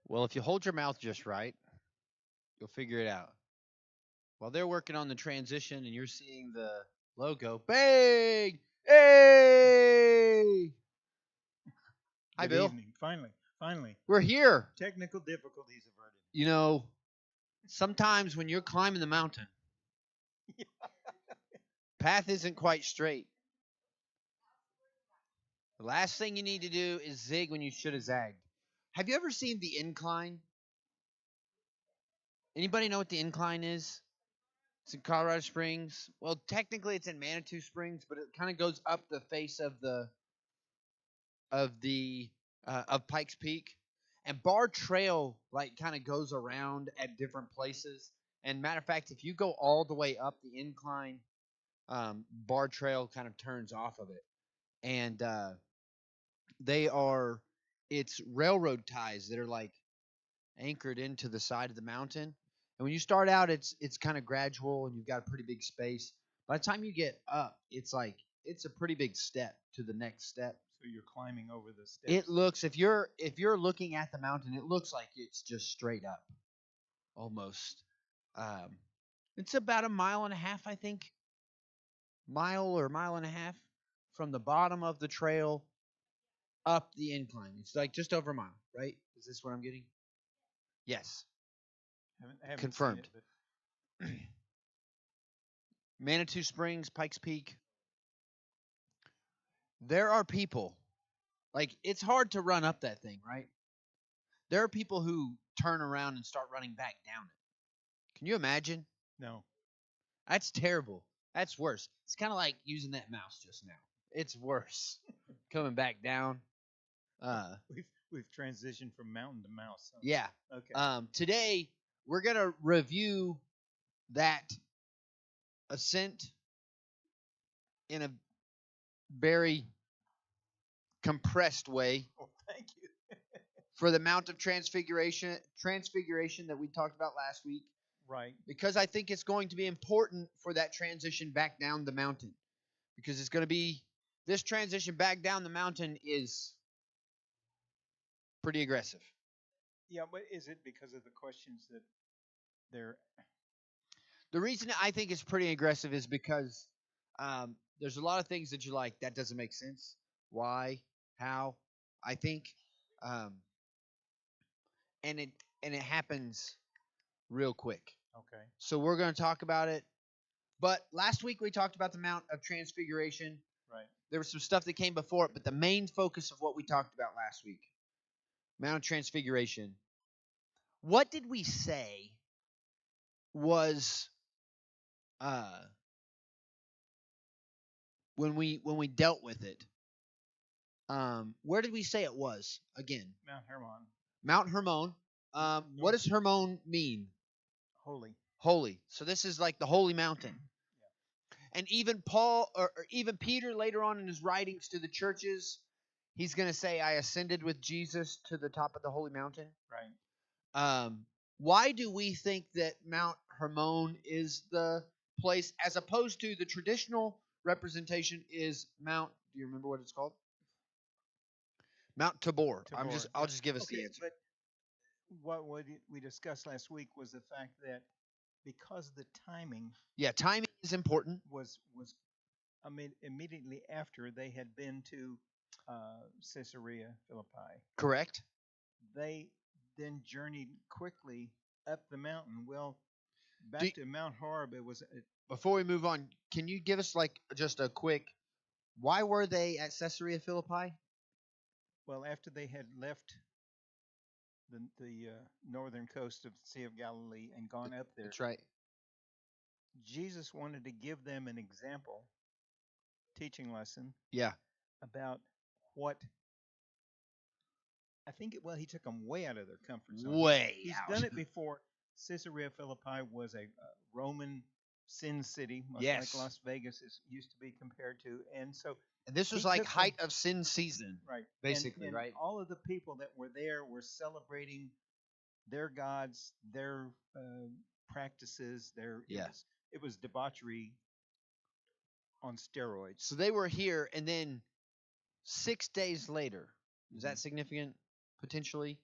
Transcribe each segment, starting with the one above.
Well, if you hold your mouth just right, you'll figure it out. While they're working on the transition and you're seeing the logo, bang! Hey! Hi, Good Bill. evening. Finally. We're here. Technical difficulties averted. You know, sometimes when you're climbing the mountain, path isn't quite straight. The last thing you need to do is zig when you should have zagged. Have you ever seen the incline? Anybody know what the incline is? It's in Colorado Springs. Well, technically it's in Manitou Springs, but it kind of goes up the face of of Pikes Peak. And Bar Trail like kind of goes around at different places. And matter of fact, if you go all the way up the incline, Bar Trail kind of turns off of it. And they are it's railroad ties that are like anchored into the side of the mountain. And when you start out, it's kind of gradual, and you've got a pretty big space. By the time you get up, it's a pretty big step to the next step. So you're climbing over the steps. It looks if you're looking at the mountain, it looks like it's just straight up, almost. Um, it's about a mile and a half, I think, mile or mile and a half from the bottom of the trail up the incline. It's like just over a mile, right? Is this what I'm getting? Yes, haven't confirmed. Seen it, but Manitou Springs, Pikes Peak. There are people, like, it's hard to run up that thing, right? There are people who turn around and start running back down it. Can you imagine? no. That's terrible. That's worse. It's kind of like using that mouse just now. It's worse. Coming back down. We've transitioned from mountain to mouse. Huh? Yeah. Okay. Today, we're going to review that ascent in a very compressed way Oh, thank you. for the Mount of Transfiguration that we talked about last week, Right. because I think it's going to be important for that transition back down the mountain, because it's going to be this transition back down the mountain is pretty aggressive. Yeah, but is it because of the questions that they're The reason I think it's pretty aggressive is because there's a lot of things that you like that doesn't make sense. Why? How? I think, um, and it happens real quick. okay? So we're going to talk about it. But last week we talked about the Mount of Transfiguration. Right. There was some stuff that came before it, but the main focus of what we talked about last week, Mount of Transfiguration. What did we say was when we dealt with it? Where did we say it was again? Mount Hermon. Mount Hermon. What does Hermon mean? Holy. Holy. So this is like the holy mountain. And even Paul or even Peter later on in his writings to the churches, he's going to say, I ascended with Jesus to the top of the holy mountain. Right. Why do we think that Mount Hermon is the place, as opposed to the traditional representation is Mount, do you remember what it's called? Mount Tabor. I'll just give us the answer. But what we discussed last week was the fact that because the timing Yeah, timing is important. was immediately after they had been to Caesarea Philippi, Correct. they then journeyed quickly up the mountain. Well, back to Mount Horeb, it was Before we move on, can you give us like just a quick, why were they at Caesarea Philippi? well after they had left the northern coast of the Sea of Galilee and gone up there. That's right. Jesus wanted to give them an example, teaching lesson Yeah. about what I think. Well, he took them way out of their comfort zone. Way He's out. done it before. Caesarea Philippi was a Roman sin city, much Yes. like Las Vegas used to be compared to, and so And this was he like took them- height of sin season. right, Basically, and right? all of the people that were there were celebrating their gods, their practices, their Yeah. it was debauchery on steroids. So they were here, and then 6 days later, is that Mhm. significant potentially?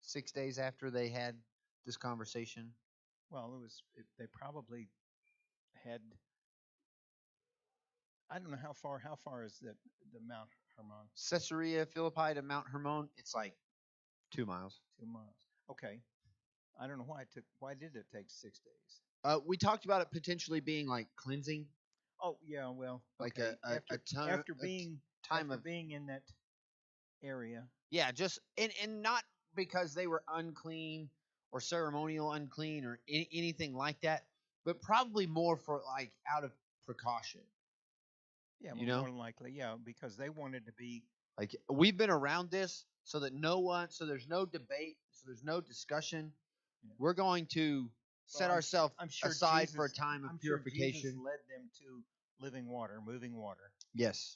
6 days after they had this conversation. Well, they probably had. I don't know how far. How far is the Mount Hermon? Caesarea Philippi to Mount Hermon, it's like 2 miles. 2 miles. Okay. I don't know why it took. Why did it take 6 days? We talked about it potentially being like cleansing, Oh yeah. Well, like okay. After time of being in that area. yeah, just and not because they were unclean or ceremonial unclean or anything like that, but probably more for like out of precaution. Yeah, You well, know, more than likely, yeah, because they wanted to be. like we've been around this so that so there's no debate, so there's no discussion. Yeah. We're going to set ourselves sure aside for a Jesus- time of I'm sure purification. Jesus led them to living water, moving water, Yes,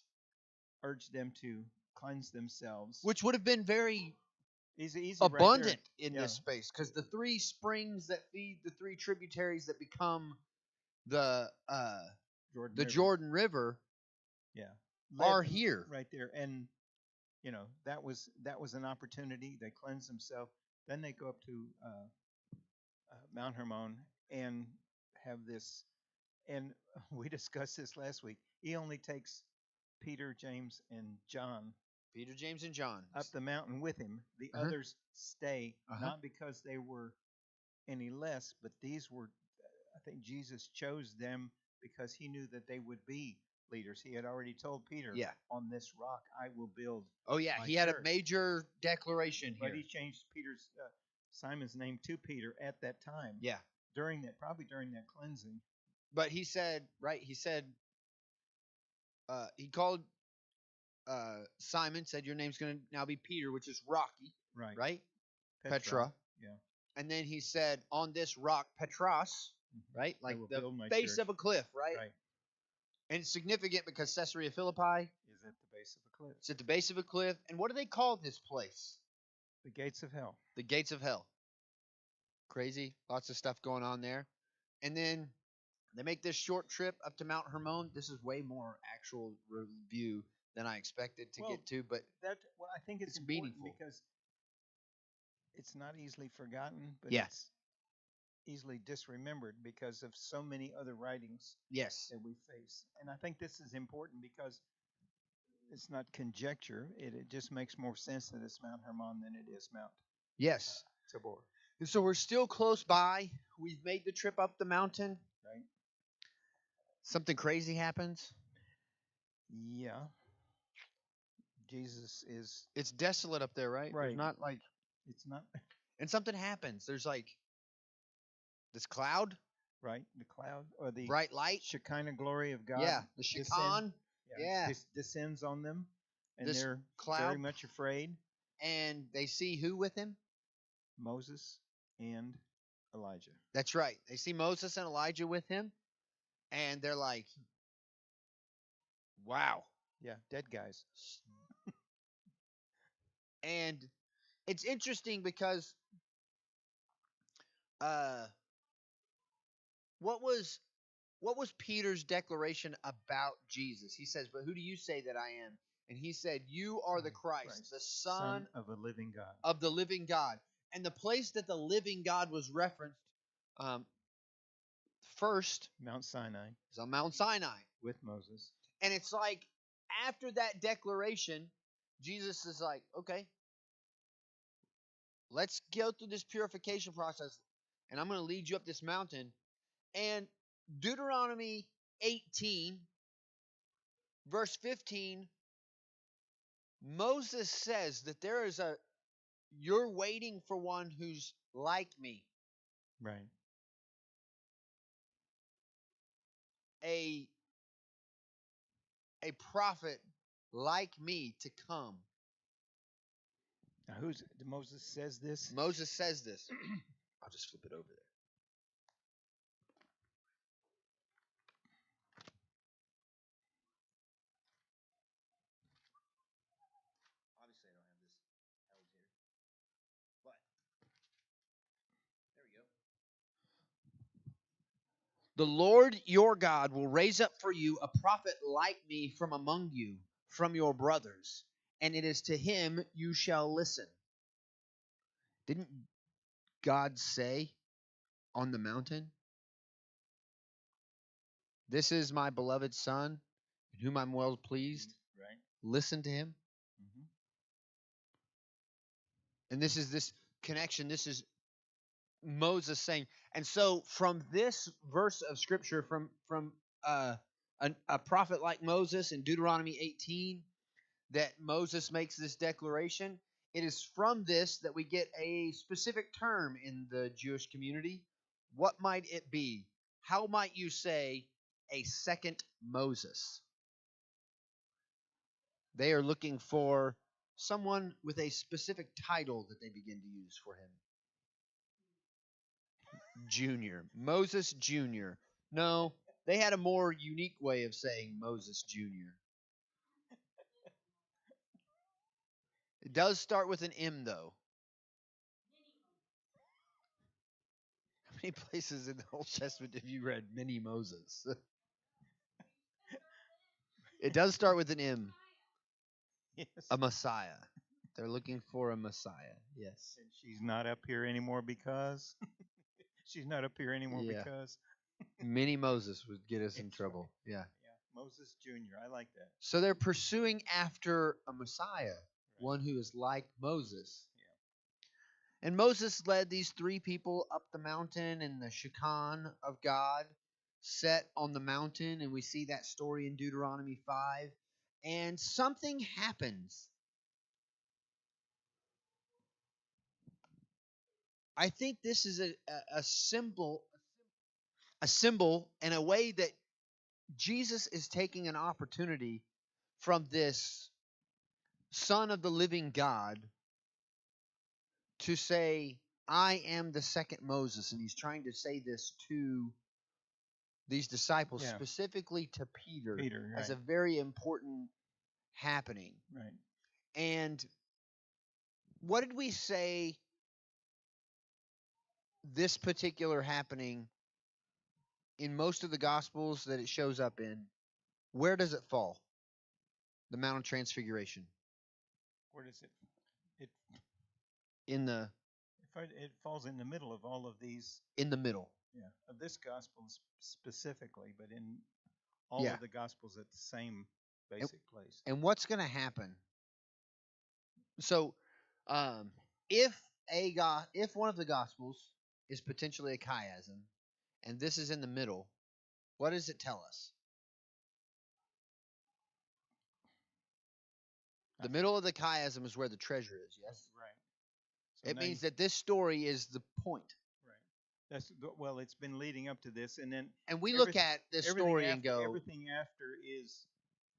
urged them to cleanse themselves. which would have been very Easy abundant right there. in this space because the 3 springs that feed the 3 tributaries that become the Jordan River Yeah, are here. right there, and that was an opportunity. They cleanse themselves, then they go up to Mount Hermon and have this. And we discussed this last week. He only takes Peter, James, and John Peter, James, and John up the mountain with him. The Uh-huh. others stay, Uh-huh. not because they were any less, but these were. I think Jesus chose them because he knew that they would be leaders. He had already told Peter, Yeah. on this rock I will build. Oh yeah, my he had a church." major declaration But here. he changed Simon's name to Peter at that time. Yeah, During that cleansing. but he said he called Simon, said your name's going to now be Peter, which is Rocky, Right. right? Petra. Yeah. And then he said, on this rock, Petros, Mhm. right? I Like will the build my base church. of a cliff, right? Right. And it's significant because Caesarea Philippi Is at the base of a cliff. is at the base of a cliff. And what do they call this place? The gates of hell. The gates of hell. Crazy. Lots of stuff going on there. And then they make this short trip up to Mount Hermon. This is way more actual review than I expected to get to, but I think it's important meaningful because it's not easily forgotten, but Yeah. it's easily disremembered because of so many other writings yes. that we face. And I think this is important because it's not conjecture. It just makes more sense that it's Mount Hermon than it is Mount Yes. Tabor. And so we're still close by. We've made the trip up the mountain. Right? Something crazy happens. Yeah. Jesus is. It's desolate up there, right? Right. There's not like. It's not. And something happens. There's like this cloud. Right. The cloud or the bright light. Shekinah glory of God. Yeah. The Shekinah. Yeah. Descends on them. And This they're cloud. very much afraid. And they see who with him? Moses and Elijah. That's right. They see Moses and Elijah with him. And they're like, wow. Yeah, dead guys. And it's interesting because what was Peter's declaration about Jesus? He says, "But who do you say that I am?" And he said, "You are the Christ, the Son of a living God." Of the living God. And the place that the living God was referenced first, Mount Sinai, is on Mount Sinai with Moses. And it's like after that declaration, Jesus is like, okay, let's go through this purification process, and I'm going to lead you up this mountain. And Deuteronomy 18, verse 15, Moses says that you're waiting for one who's like me. Right. A prophet like me to come. Now, Moses says this? Moses says this. I'll just flip it over there. Obviously, I don't have this held here. But there we go. The Lord your God will raise up for you a prophet like me from among you, from your brothers, and it is to him you shall listen. Didn't God say on the mountain, "This is my beloved Son, in whom I'm well pleased"? Right. Listen to him. Mm-hmm. And this is this connection. This is Moses saying. And so from this verse of scripture, from a prophet like Moses in Deuteronomy 18, that Moses makes this declaration, it is from this that we get a specific term in the Jewish community. What might it be? How might you say a second Moses? They are looking for someone with a specific title that they begin to use for him. Junior. Moses Junior. No, they had a more unique way of saying Moses Junior. It does start with an M, though. How many places in the Old Testament have you read Mini Moses? It does start with an M. Yes. A Messiah. They're looking for a Messiah. Yes. And she's not up here anymore because she's not up here anymore Yeah. because Mini Moses would get us in It's trouble. Yeah. yeah, Moses Jr. I like that. So they're pursuing after a Messiah, one who is like Moses. Yeah. And Moses led these three people up the mountain in the Shekinah of God, set on the mountain, and we see that story in Deuteronomy 5. And something happens. I think this is a symbol and a way that Jesus is taking an opportunity from this Son of the living God to say, "I am the second Moses." And he's trying to say this to these disciples, Yeah. specifically to Peter, Peter, as right. a very important happening. Right. And what did we say this particular happening in most of the Gospels that it shows up in? Where does it fall? The Mount of Transfiguration. Where does it? It In the it falls in the middle of all of these. in the middle. Yeah. Of this gospel specifically, but in all Yeah. of the gospels at the same basic place. And what's going to happen? So, if if one of the Gospels is potentially a chiasm, and this is in the middle, what does it tell us? The middle of the chiasm is where the treasure is. Yes. Right. So It now means that this story is the point. Right. That's well. It's been leading up to this, and then And we look at this story and go, everything after is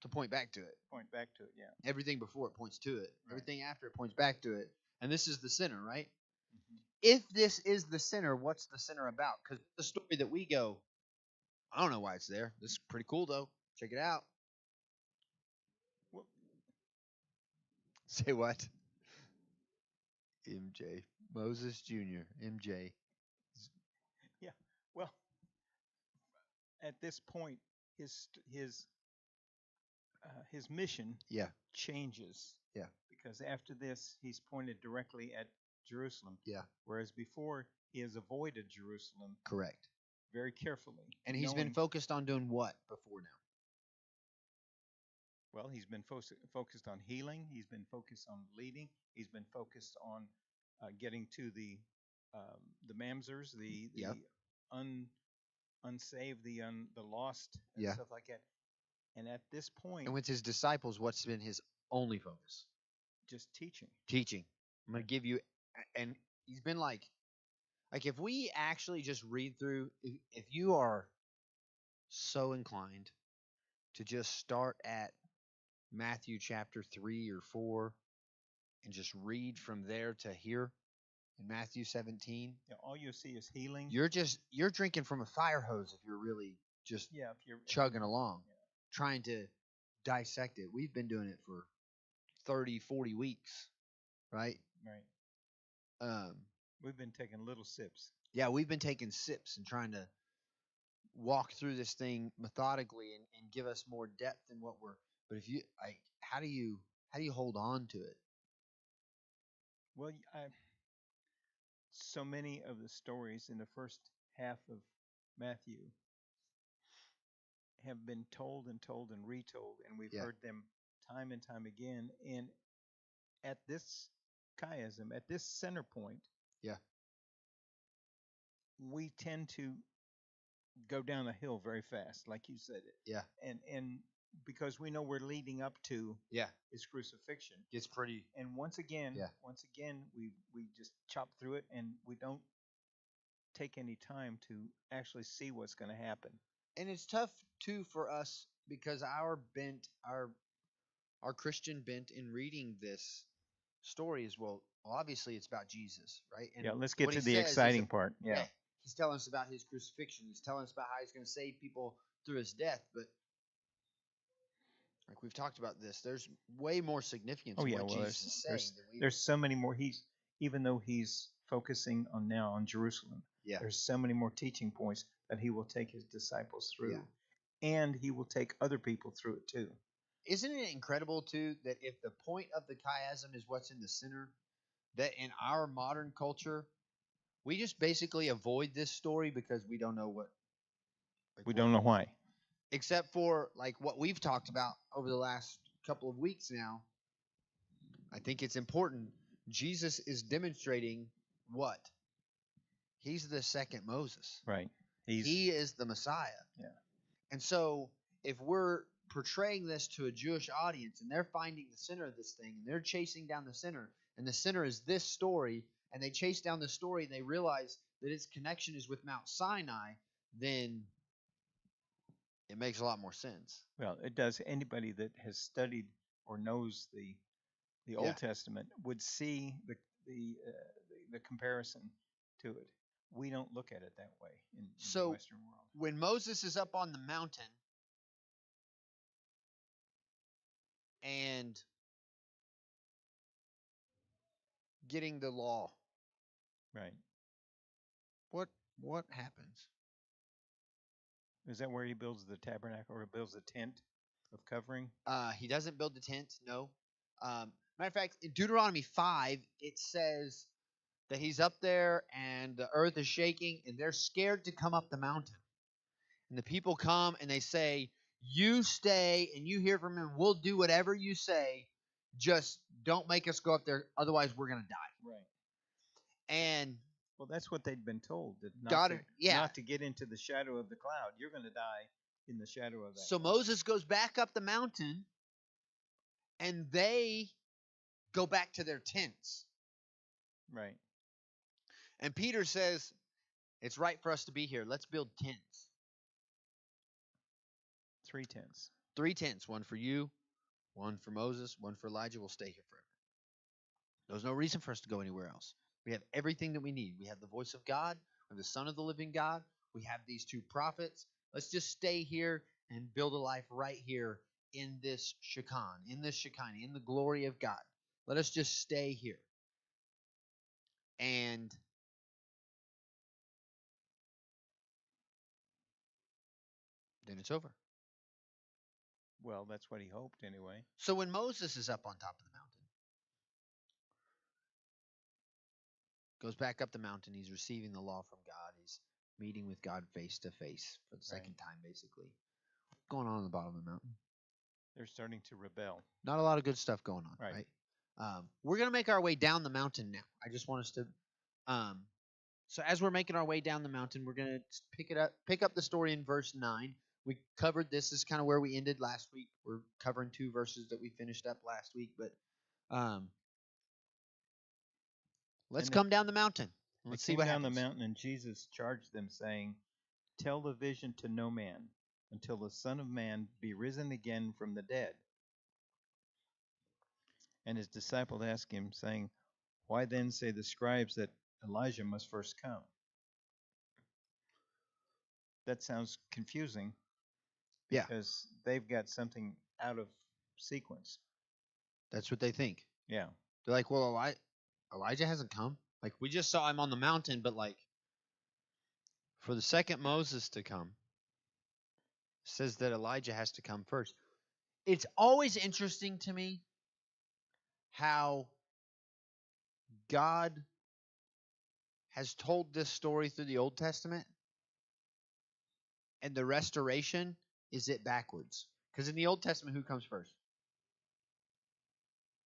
to point back to it. point back to it. Yeah. Everything before it points to it. Right. Everything after it points back to it. And this is the center, right? Mm-hmm. If this is the center, what's the center about? Because the story that we go, I don't know why it's there. This is pretty cool, though. Check it out. Well, Say what? MJ. Moses Jr. MJ. yeah. Well, at this point, his mission Yeah. changes. Yeah. Because after this, he's pointed directly at Jerusalem. Yeah. Whereas before, he has avoided Jerusalem Correct. very carefully. And he's been focused on doing what before now? Well, he's been focused on healing. He's been focused on leading. He's been focused on getting to the mamzers, the Yep. unsaved, the lost, and Yeah. stuff like that. And at this point, And with his disciples, what's been his only focus? just teaching. Teaching. I'm going to give you, and he's been like if we actually just read through, if you are so inclined to just start at Matthew chapter 3 or 4 and just read from there to here in Matthew 17, Yeah, all you see is healing. you're drinking from a fire hose if you're really just if you're chugging along, trying to dissect it. We've been doing it for 30, 40 weeks, right? Right. We've been taking little sips. Yeah, we've been taking sips and trying to walk through this thing methodically and give us more depth than what we're. But if you how do you hold on to it? Well, so many of the stories in the first half of Matthew have been told and told and retold, and we've Yeah. heard them time and time again. And at this chiasm, at this center point, Yeah. we tend to go down a hill very fast, like you said it. Yeah. And because we know we're leading up to Yeah. his crucifixion. It's pretty. And once again, Yeah. we just chop through it, and we don't take any time to actually see what's going to happen. And it's tough too for us because our bent, our Christian bent in reading this story is, well, obviously it's about Jesus, right? And Yeah, let's get what to he the says is exciting part. Yeah. he's telling us about his crucifixion. He's telling us about how he's going to save people through his death. But like we've talked about this, there's way more significance Oh in yeah, what well, Jesus is saying than we. there's so many more. Even though he's focusing on now on Jerusalem, Yeah. there's so many more teaching points that he will take his disciples through, Yeah. and he will take other people through it too. Isn't it incredible too that if the point of the chiasm is what's in the center, that in our modern culture, we just basically avoid this story because we don't know what. Like, We don't know why. Except for like what we've talked about over the last couple of weeks now. I think it's important. Jesus is demonstrating what? He's the second Moses. Right. He is the Messiah. Yeah. And so if we're portraying this to a Jewish audience and they're finding the center of this thing and they're chasing down the center, and the center is this story, and they chase down the story and they realize that its connection is with Mount Sinai, then it makes a lot more sense. Well, it does. Anybody that has studied or knows the Old Testament would see the comparison to it. We don't look at it that way in the Western world. When Moses is up on the mountain and getting the law, right? What happens? Is that where he builds the tabernacle or builds the tent of covering? He doesn't build the tent, no. Matter of fact, in Deuteronomy 5, it says that he's up there and the earth is shaking and they're scared to come up the mountain. And the people come and they say, you stay and you hear from him. We'll do whatever you say. Just don't make us go up there. Otherwise, we're going to die. Right. And well, that's what they'd been told. That not to get into the shadow of the cloud. You're going to die in the shadow of that. So cloud. Moses goes back up the mountain and they go back to their tents. Right. And Peter says, it's right for us to be here. Let's build tents. 3 tents. 3 tents. One for you, one for Moses, one for Elijah. We'll stay here forever. There's no reason for us to go anywhere else. We have everything that we need. We have the voice of God. We have the Son of the living God. We have these 2 prophets. Let's just stay here and build a life right here in this Shekinah, in the glory of God. Let us just stay here. And then it's over. Well, that's what he hoped anyway. So when Moses is up on top of the mountain, goes back up the mountain, he's receiving the law from God. He's meeting with God face to face for the second time, basically. What's going on the bottom of the mountain? They're starting to rebel. Not a lot of good stuff going on, right? We're going to make our way down the mountain now. I just want us to so as we're making our way down the mountain, we're going to pick up the story in verse 9. We covered this. This is kind of where we ended last week. We're covering 2 verses that we finished up last week, but let's come down the mountain. Let's see what happens. Down the mountain, and Jesus charged them, saying, "Tell the vision to no man, until the Son of Man be risen again from the dead." And his disciples asked him, saying, "Why then say the scribes that Elijah must first come?" That sounds confusing. Yeah. Because they've got something out of sequence. That's what they think. Yeah. They're like, well, Elijah hasn't come. Like, we just saw him on the mountain, but like, for the second Moses to come, it says that Elijah has to come first. It's always interesting to me how God has told this story through the Old Testament, and the restoration is it backwards. Because in the Old Testament, who comes first?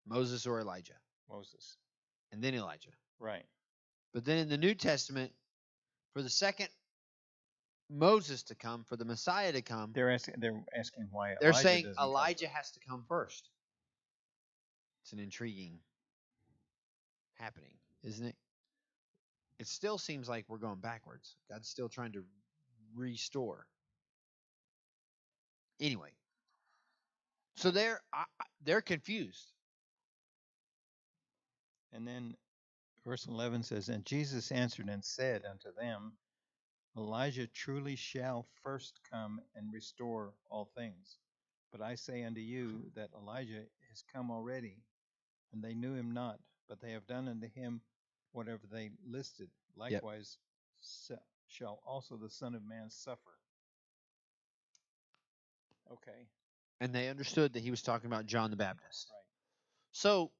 Moses or Elijah, Moses. and then Elijah. Right. But then in the New Testament, for the second Moses to come, for the Messiah to come, They're asking why they're Elijah saying doesn't come Elijah first. has to come first. It's an intriguing happening, isn't it? It still seems like we're going backwards. God's still trying to restore. Anyway, so they're confused. And then verse 11 says, And Jesus answered and said unto them, Elijah truly shall first come and restore all things. But I say unto you that Elijah is come already, and they knew him not, but they have done unto him whatever they listed. Yep. Likewise shall also the Son of Man suffer. Okay. And they understood that he was talking about John the Baptist. Right. So,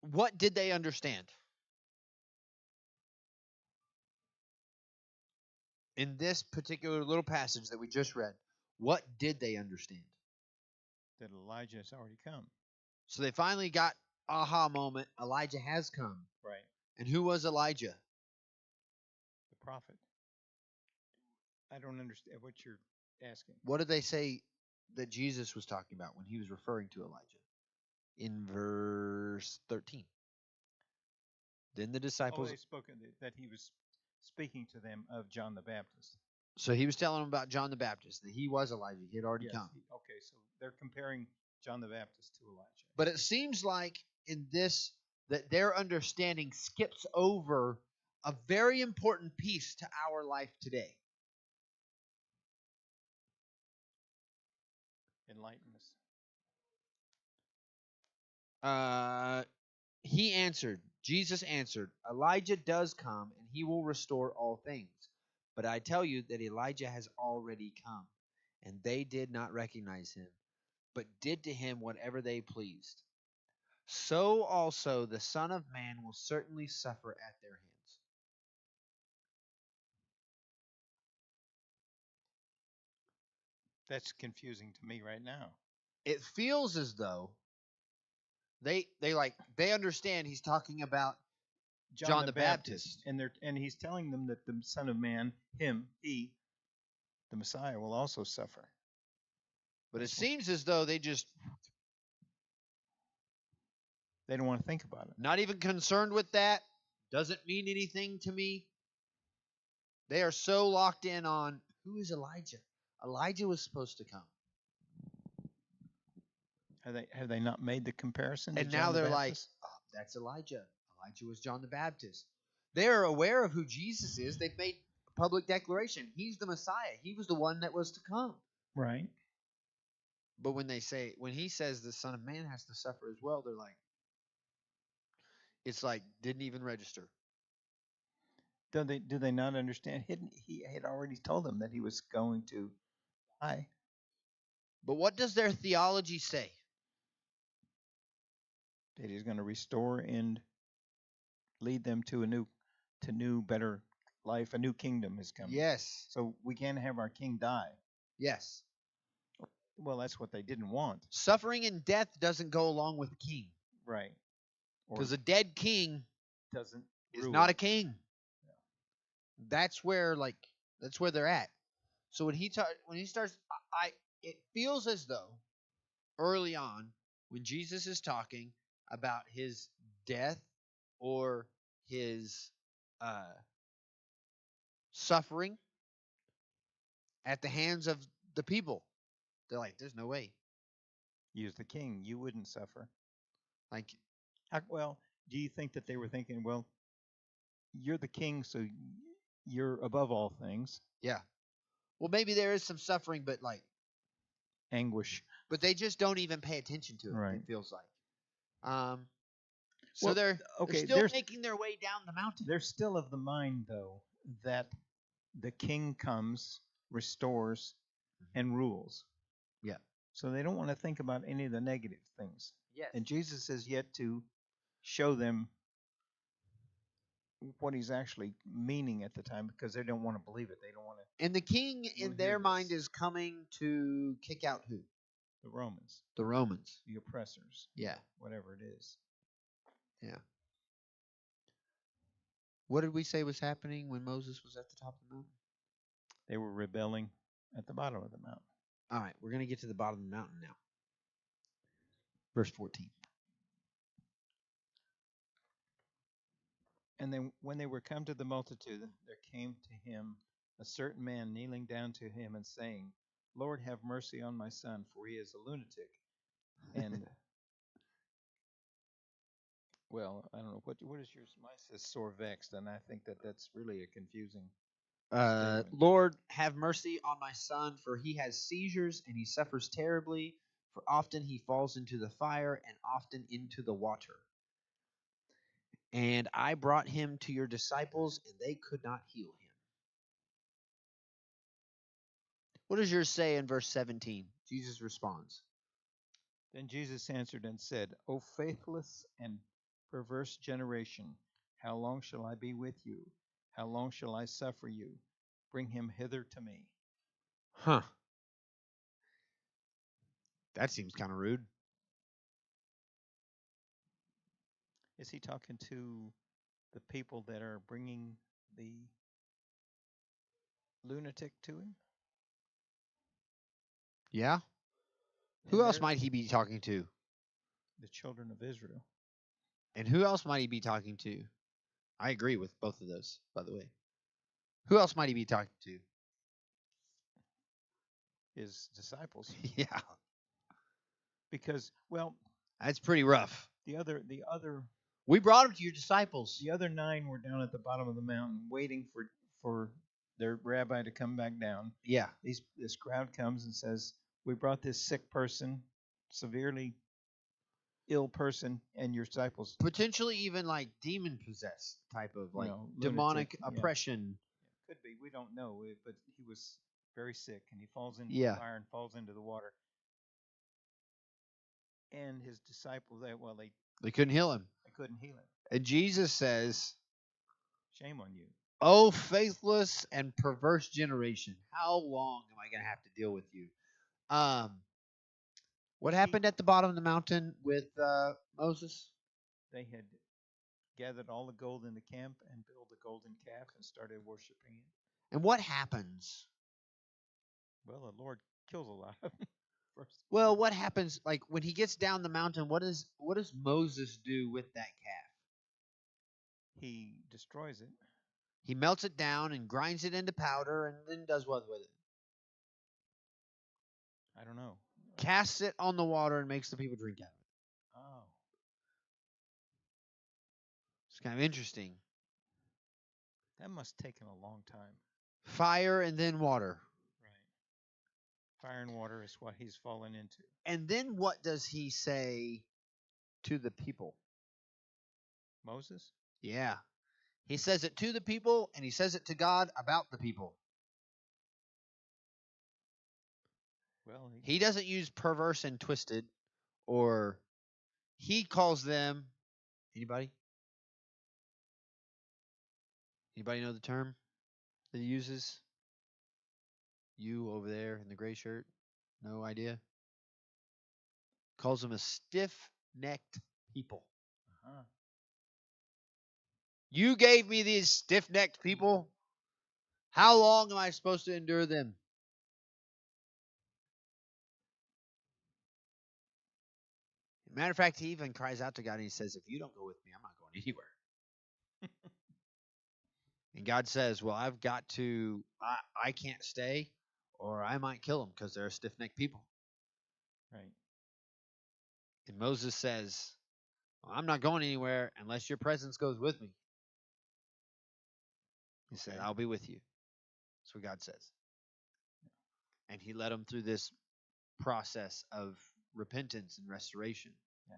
what did they understand? In this particular little passage that we just read, what did they understand? That Elijah has already come. So they finally got aha moment. Elijah has come. Right. And who was Elijah? The prophet. I don't understand what you're asking. What did they say that Jesus was talking about when he was referring to Elijah? In verse 13. Then the disciples... they spoke that he was speaking to them of John the Baptist. So he was telling them about John the Baptist, that he was Elijah. He had already come. Okay, so they're comparing John the Baptist to Elijah. But it seems like in this, that their understanding skips over a very important piece to our life today. Enlighten us. Jesus answered, Elijah does come, and he will restore all things. But I tell you that Elijah has already come, and they did not recognize him, but did to him whatever they pleased. So also the Son of Man will certainly suffer at their hands. That's confusing to me right now. It feels as though they understand he's talking about John the Baptist. And he's telling them that the Son of Man, he, the Messiah, will also suffer. But it seems as though they don't want to think about it. Not even concerned with that. Doesn't mean anything to me. They are so locked in on, who is Elijah? Elijah was supposed to come. Have they not made the comparison? And now they're like, oh, that's Elijah. Elijah was John the Baptist. They're aware of who Jesus is. They've made a public declaration. He's the Messiah. He was the one that was to come. Right. But when he says the Son of Man has to suffer as well, they're like, it's like, didn't even register. Do they not understand? He had already told them that he was going to die. But what does their theology say? That he's going to restore and lead them to a new, better life. A new kingdom is coming. Yes. So we can't have our king die. Yes. Well, that's what they didn't want. Suffering and death doesn't go along with a king. Right. Because a dead king is not a king. Yeah. That's where they're at. So when he starts, it feels as though early on when Jesus is talking about his death or his suffering at the hands of the people, they're like, there's no way. You're the king. You wouldn't suffer. Like, well, do you think that they were thinking, well, you're the king, so you're above all things? Yeah. Well, maybe there is some suffering, but like anguish. But they just don't even pay attention to it. Right. It feels like. So they're still making their way down the mountain. They're still of the mind, though, that the king comes, restores, and rules. Yeah. So they don't want to think about any of the negative things. Yes. And Jesus is yet to show them what he's actually meaning at the time, because they don't want to believe it. They don't want to. And the king, in We'll their hear mind, this. is coming to kick out who? The Romans, The Romans. the oppressors, Yeah. whatever it is. Yeah. What did we say was happening when Moses was at the top of the mountain? They were rebelling at the bottom of the mountain. All right, we're going to get to the bottom of the mountain now. Verse 14. And then when they were come to the multitude, there came to him a certain man kneeling down to him and saying, Lord, have mercy on my son, for he is a lunatic. And, well, I don't know, what is yours? Mine says sore vexed, and I think that's really a confusing statement. Lord, have mercy on my son, for he has seizures and he suffers terribly, for often he falls into the fire and often into the water. And I brought him to your disciples, and they could not heal him. What does yours say in verse 17? Jesus responds. Then Jesus answered and said, O faithless and perverse generation, how long shall I be with you? How long shall I suffer you? Bring him hither to me. Huh. That seems kind of rude. Is he talking to the people that are bringing the lunatic to him? Yeah? Who else might he be talking to? The children of Israel. And who else might he be talking to? I agree with both of those, by the way. Who else might he be talking to? His disciples. Yeah. Because, well, that's pretty rough. The other we brought him to your disciples. The other 9 were down at the bottom of the mountain waiting for their rabbi to come back down. Yeah. This crowd comes and says, we brought this sick person, severely ill person, and your disciples. Potentially even like demon possessed type of like demonic oppression. Yeah. Could be. We don't know. But he was very sick, and he falls into the fire and falls into the water. And his disciples, they couldn't heal him. They couldn't heal him. And Jesus says, shame on you. Oh, faithless and perverse generation. How long am I going to have to deal with you? What happened at the bottom of the mountain with Moses? They had gathered all the gold in the camp and built a golden calf and started worshiping it. And what happens? Well, the Lord kills a lot of them first. Well, what happens, like, when he gets down the mountain, what does Moses do with that calf? He destroys it. He melts it down and grinds it into powder and then does what with it? I don't know. Casts it on the water and makes the people drink out of it. Oh. It's kind of interesting. That must have taken a long time. Fire and then water. Right. Fire and water is what he's fallen into. And then what does he say to the people? Moses? Yeah. He says it to the people, and he says it to God about the people. Well, he doesn't use perverse and twisted, or he calls them. Anybody? Anybody know the term that he uses? You over there in the gray shirt? No idea? Calls them a stiff-necked people. Uh-huh. You gave me these stiff-necked people. How long am I supposed to endure them? Matter of fact, he even cries out to God and he says, if you don't go with me, I'm not going anywhere. And God says, well, I've got to, I can't stay, or I might kill them because they're stiff-necked people. Right. And Moses says, well, I'm not going anywhere unless your presence goes with me. He said, I'll be with you. That's what God says. And he led them through this process of repentance and restoration. Yeah.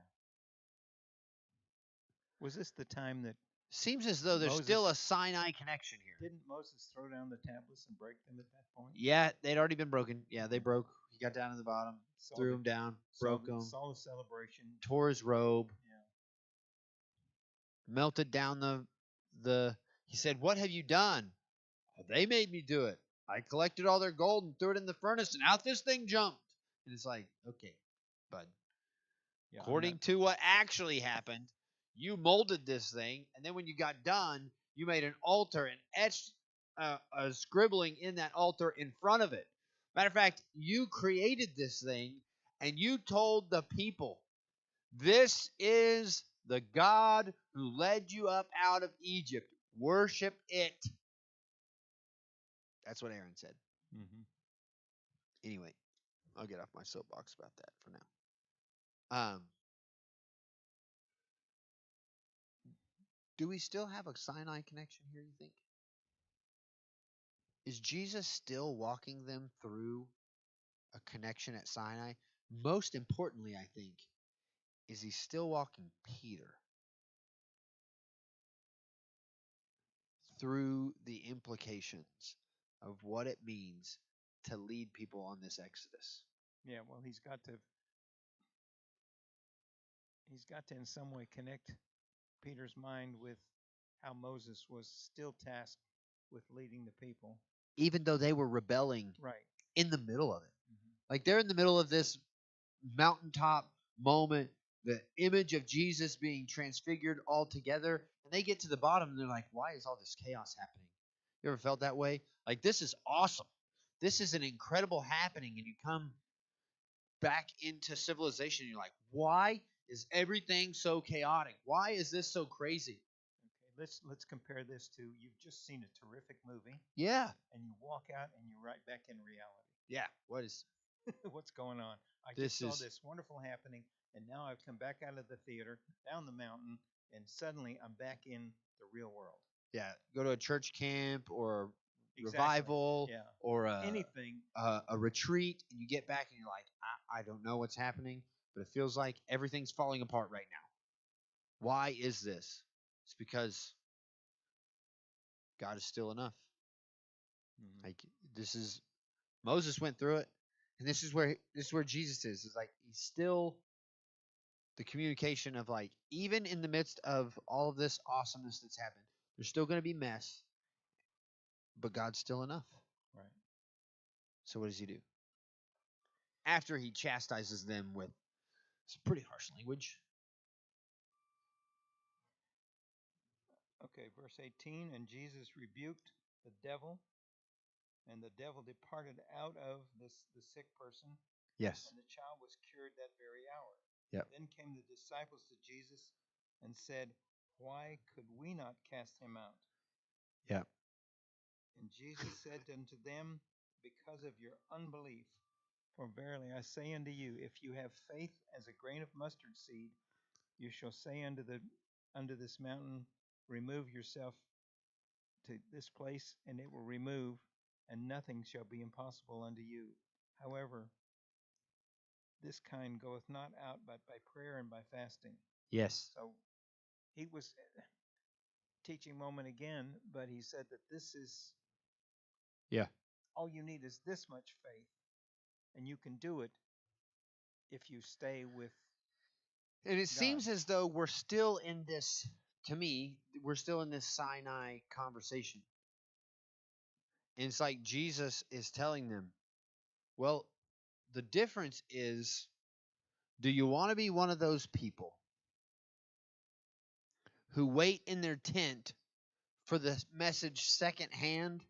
Was this the time that seems as though there's still a Sinai connection here? Didn't Moses throw down the tablets and break them at that point? Yeah, they'd already been broken. Yeah, they broke. He got down to the bottom, threw them down, broke them. Saw the celebration. Tore his robe. Yeah. melted down the. He said, "What have you done?" "Oh, they made me do it. I collected all their gold and threw it in the furnace, and out this thing jumped." And it's like, okay, bud. Yeah, According to what actually happened, you molded this thing, and then when you got done, you made an altar and etched a scribbling in that altar in front of it. Matter of fact, you created this thing, and you told the people, "This is the God who led you up out of Egypt. Worship it." That's what Aaron said. Mm-hmm. Anyway, I'll get off my soapbox about that for now. Do we still have a Sinai connection here, you think? Is Jesus still walking them through a connection at Sinai? Most importantly, I think, is he still walking Peter through the implications of what it means to lead people on this Exodus? Yeah, well, he's got to in some way connect Peter's mind with how Moses was still tasked with leading the people. Even though they were rebelling Right. in the middle of it. Mm-hmm. Like they're in the middle of this mountaintop moment, the image of Jesus being transfigured all together, and they get to the bottom and they're like, why is all this chaos happening? You ever felt that way? Like, this is awesome. This is an incredible happening, and you come back into civilization and you're like, why is everything so chaotic? Why is this so crazy? Okay, let's compare this to you've just seen a terrific movie. Yeah. And you walk out and you're right back in reality. Yeah. What is what's going on? I this just saw this wonderful happening, and now I've come back out of the theater, down the mountain, and suddenly I'm back in the real world. Yeah. Go to a church camp or a Exactly. revival, Yeah. or anything, a retreat, and you get back and you're like, I don't know what's happening, but it feels like everything's falling apart right now. Why is this? It's because God is still enough. Mm-hmm. Like, this is Moses went through it, and this is where Jesus is. It's like he's still the communication of, like, even in the midst of all of this awesomeness that's happened, there's still going to be mess, but God's still enough. Right. So what does he do? After he chastises them with some pretty harsh language. Okay, verse 18, and Jesus rebuked the devil, and the devil departed out of the sick person. Yes. And the child was cured that very hour. Yep. Then came the disciples to Jesus and said, why could we not cast him out? Yeah. And Jesus said unto them, because of your unbelief. For verily I say unto you, if you have faith as a grain of mustard seed, you shall say unto this mountain, remove yourself to this place, and it will remove, and nothing shall be impossible unto you. However, this kind goeth not out but by prayer and by fasting. Yes. So he was teaching moment again, but he said that this is, yeah, all you need is this much faith, and you can do it if you stay with and it God. seems as though we're still in this, to me, we're still in this Sinai conversation. And it's like Jesus is telling them, well, the difference is, do you want to be one of those people who wait in their tent for the message secondhand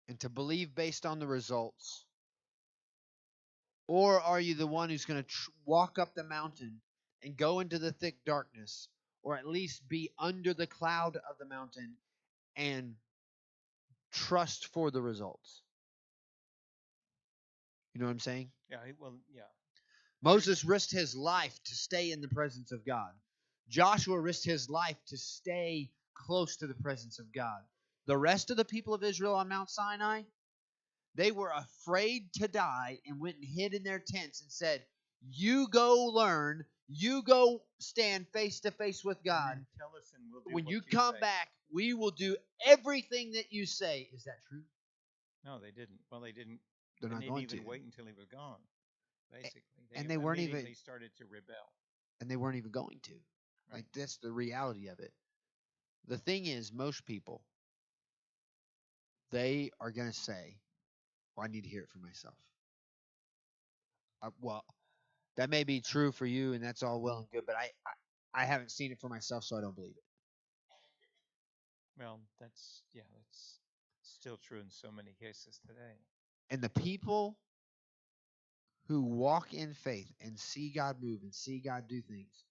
and to believe based on the results? Or are you the one who's going to walk up the mountain and go into the thick darkness, or at least be under the cloud of the mountain and trust for the results? You know what I'm saying? Yeah, well, yeah. Moses risked his life to stay in the presence of God. Joshua risked his life to stay close to the presence of God. The rest of the people of Israel on Mount Sinai, they were afraid to die and went and hid in their tents and said, you go learn, you go stand face to face with God. And tell us and we'll do when what you come say. back, we will do everything that you say. Is that true? No, they didn't. Well, they didn't. They're they not didn't going even to. wait until he was gone. Basically, and they weren't even. They started to rebel. And they weren't even going to. Like, that's the reality of it. The thing is, most people, they are going to say, well, I need to hear it for myself. Well, that may be true for you, and that's all well and good, but I haven't seen it for myself, so I don't believe it. Well, that's still true in so many cases today. And the people who walk in faith and see God move and see God do things,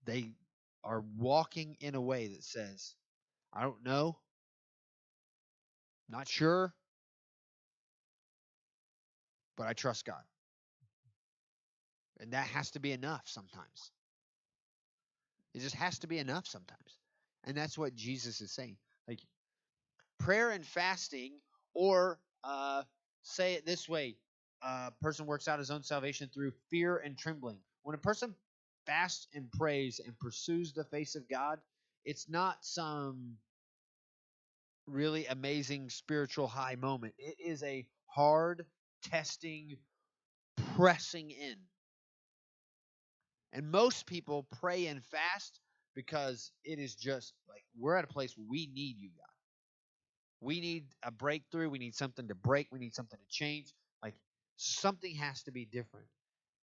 they are walking in a way that says, I don't know, not sure, but I trust God. And that has to be enough sometimes. It just has to be enough sometimes. And that's what Jesus is saying. Like, prayer and fasting, or say it this way, a person works out his own salvation through fear and trembling. When a person fasts and prays and pursues the face of God, it's not some really amazing spiritual high moment. It is a hard, testing, pressing in. And most people pray and fast because it is just like, we're at a place where we need you, God. We need a breakthrough. We need something to break. We need something to change. Like, something has to be different.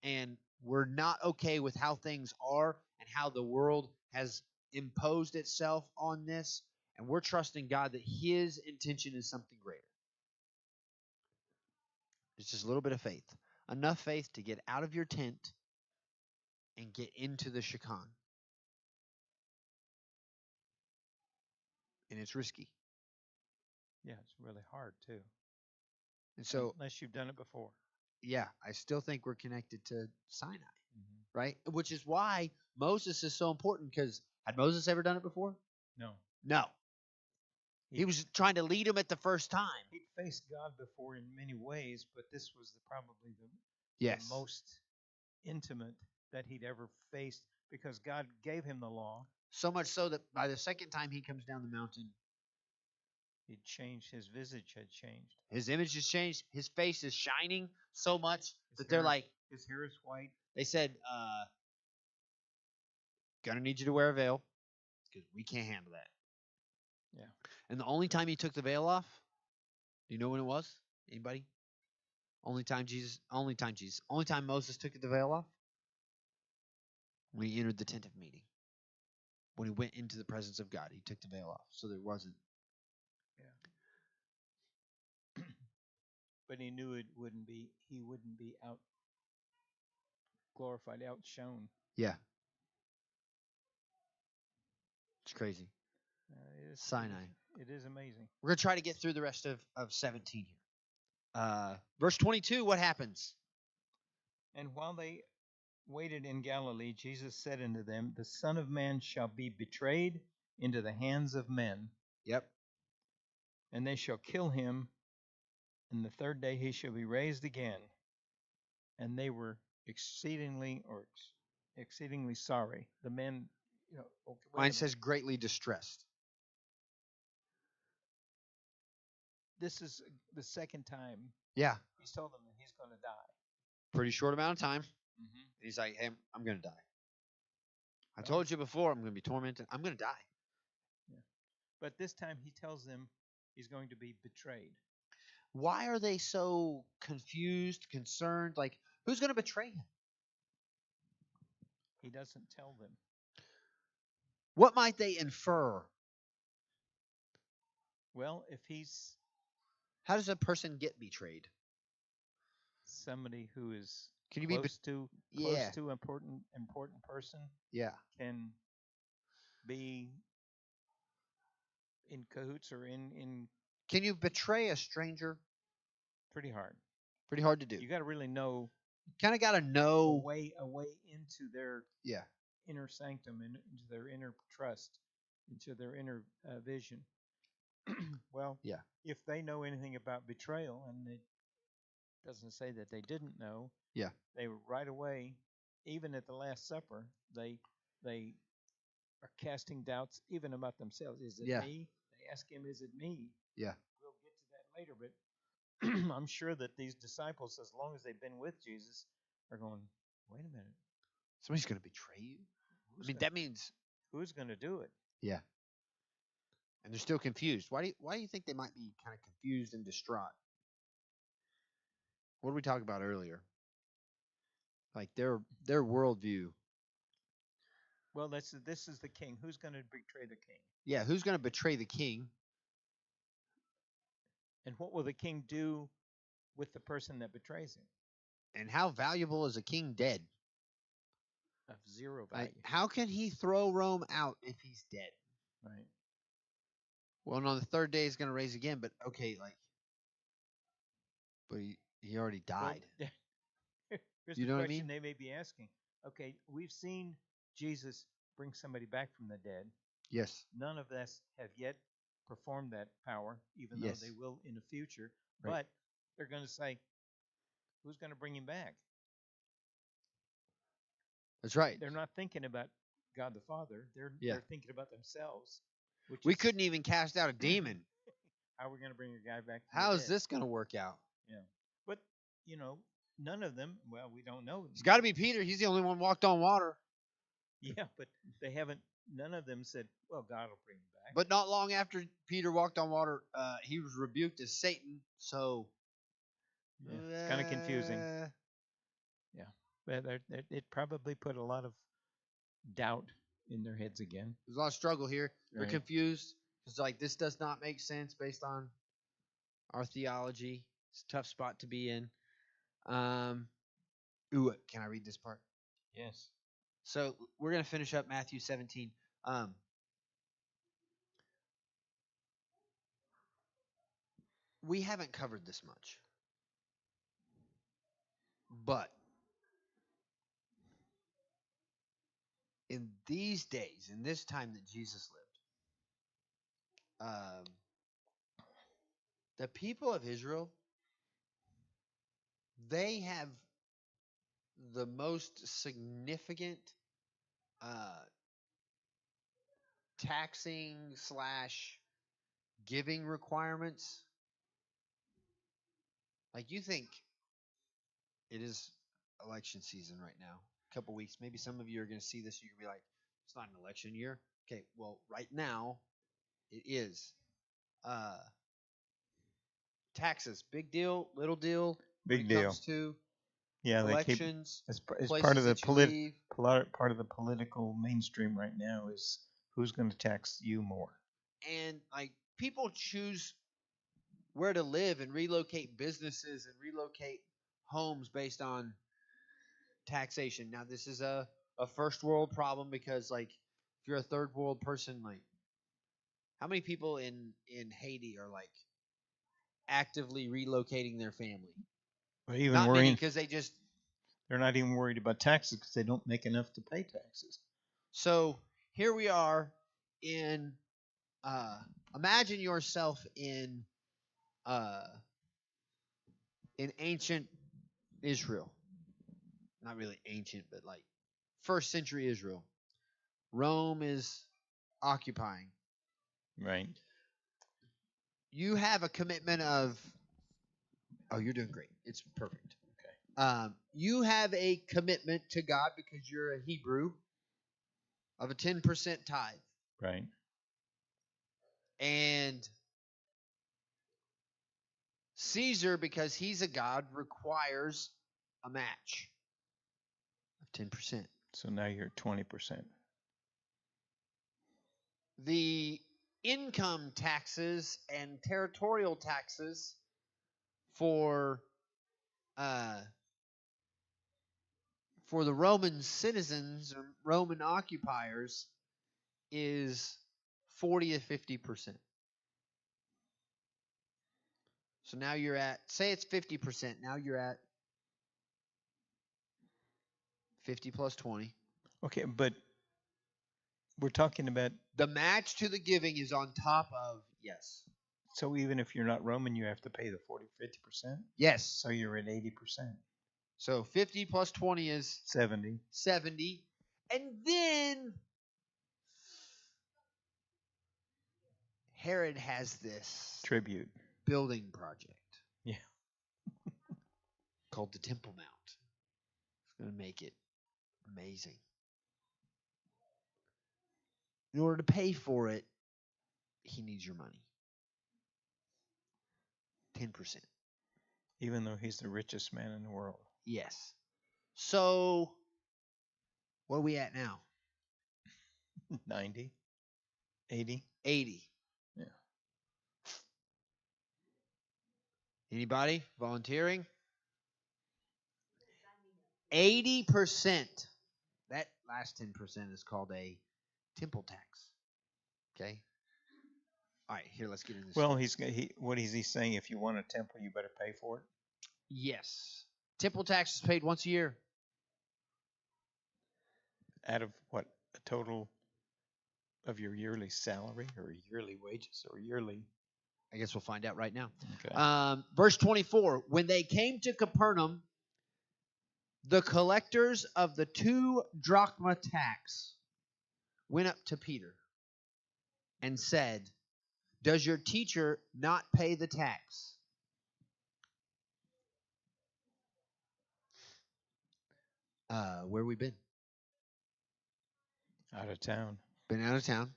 And we're not okay with how things are and how the world has imposed itself on this. And we're trusting God that His intention is something greater. It's just a little bit of faith. Enough faith to get out of your tent and get into the Shekinah. And it's risky. Yeah, it's really hard too. And so, unless you've done it before. Yeah, I still think we're connected to Sinai, right? Which is why Moses is so important, because had Moses ever done it before? No. No. He was trying to lead him at the first time. He'd faced God before in many ways, but this was probably the most intimate that he'd ever faced, because God gave him the law. So much so that by the second time he comes down the mountain, he'd changed. His visage had changed. His image has changed. His face is shining so much that they're like, his hair is white. They said, gonna need you to wear a veil because we can't handle that. Yeah. And the only time he took the veil off, do you know when it was? Anybody? Only time Moses took the veil off? When he entered the tent of meeting. When he went into the presence of God, he took the veil off. So there wasn't. Yeah. But he knew he wouldn't be out glorified, outshone. Yeah. It's crazy. Sinai. It is amazing. We're going to try to get through the rest of 17 here. Verse 22, what happens? And while they waited in Galilee, Jesus said unto them, the Son of Man shall be betrayed into the hands of men. Yep. And they shall kill him, and the third day he shall be raised again. And they were exceedingly sorry. The men, Mine says greatly distressed. This is the second time. Yeah. He's told them that he's going to die. Pretty short amount of time. Mm-hmm. He's like, hey, I'm going to die. I told you before, I'm going to be tormented. I'm going to die. Yeah. But this time he tells them he's going to be betrayed. Why are they so confused, concerned? Like, who's going to betray him? He doesn't tell them. What might they infer? Well, if he's... How does a person get betrayed? Somebody who is close to important person. Yeah. Can be in cahoots or in. Can you betray a stranger? Pretty hard. Pretty hard to do. You got to really know. Kind of got to know a way into their inner sanctum, and into their inner trust, into their inner vision. Well, if they know anything about betrayal, and it doesn't say that they didn't know, they were right away, even at the Last Supper, they are casting doubts even about themselves. Is it me? They ask him, is it me? Yeah. We'll get to that later, but I'm sure that these disciples, as long as they've been with Jesus, are going, wait a minute. Somebody's going to betray you? I mean, that means who's going to do it? yeah. And they're still confused. Why do you think they might be kind of confused and distraught? What did we talk about earlier? Like their worldview. Well, this is the king. Who's going to betray the king? Yeah, who's going to betray the king? And what will the king do with the person that betrays him? And how valuable is a king dead? Of zero value. Like, how can he throw Rome out if he's dead? Right. Well, and on the third day he's going to raise again, but okay, like, but he already died. Well, here's You the know what I question mean? they may be asking. Okay, we've seen Jesus bring somebody back from the dead. Yes. None of us have yet performed that power, even Yes. though they will in the future. Right. But they're going to say, who's going to bring him back? That's right. They're not thinking about God the Father. They're thinking about themselves. We couldn't even cast out a demon. How are we going to bring a guy back from How the is dead? this going to work out? Yeah. But, none of them, well, we don't know. It's got to be Peter. He's the only one walked on water. Yeah, but none of them said, well, God will bring him back. But not long after Peter walked on water, he was rebuked as Satan. So yeah, it's kind of confusing. Yeah, but it probably put a lot of doubt in their heads again. There's a lot of struggle here. They're Right. confused. It's like, this does not make sense based on our theology. It's a tough spot to be in. Ooh, can I read this part? Yes. So we're going to finish up Matthew 17. We haven't covered this much. But in these days, in this time that Jesus lived, the people of Israel, they have the most significant taxing / giving requirements. Like, you think it is election season right now, a couple weeks. Maybe some of you are going to see this. You're going to be like, it's not an election year. Okay, well, right now it is. Taxes, big deal, little deal. Big when it deal. comes to Yeah, elections, it's places part of the that you leave. part of the political mainstream right now is who's going to tax you more. And like, people choose where to live and relocate businesses and relocate homes based on taxation. Now, this is a first world problem because, like, if you're a third world person, like, how many people in Haiti are like actively relocating their family? But even Not many, worrying because they're not even worried about taxes because they don't make enough to pay taxes. So here we are in. Imagine yourself in ancient Israel. Not really ancient, but like first century Israel. Rome is occupying. Right. You have a commitment of. Oh, you're doing great. It's perfect. Okay. You have a commitment to God because you're a Hebrew of a 10% tithe. Right. And Caesar, because he's a god, requires a match of 10%. So now you're 20%. The income taxes and territorial taxes for the Roman citizens or Roman occupiers is 40 to 50%. So now you're at, say it's 50%. Now you're at 50 plus 20. Okay, but we're talking about the match to the giving is on top of, yes. So even if you're not Roman, you have to pay the 50%? Yes. So you're at 80%. So 50 plus 20 is 70. 70. And then Herod has this tribute building project. Yeah. Called the Temple Mount. It's going to make it amazing. in order to pay for it, he needs your money. 10%. Even though he's the richest man in the world. Yes. So, what are we at now? 90? 80? 80. Yeah. Anybody volunteering? 80%. That last 10% is called a temple tax. Okay? All right, here, let's get into this. Well, what is he saying? If you want a temple, you better pay for it? Yes. Temple tax is paid once a year. Out of what? A total of your yearly salary or yearly wages or yearly? I guess we'll find out right now. Okay. Verse 24. When they came to Capernaum, the collectors of the 2 drachma tax went up to Peter and said, "Does your teacher not pay the tax?" Where we been? Out of town. Been out of town.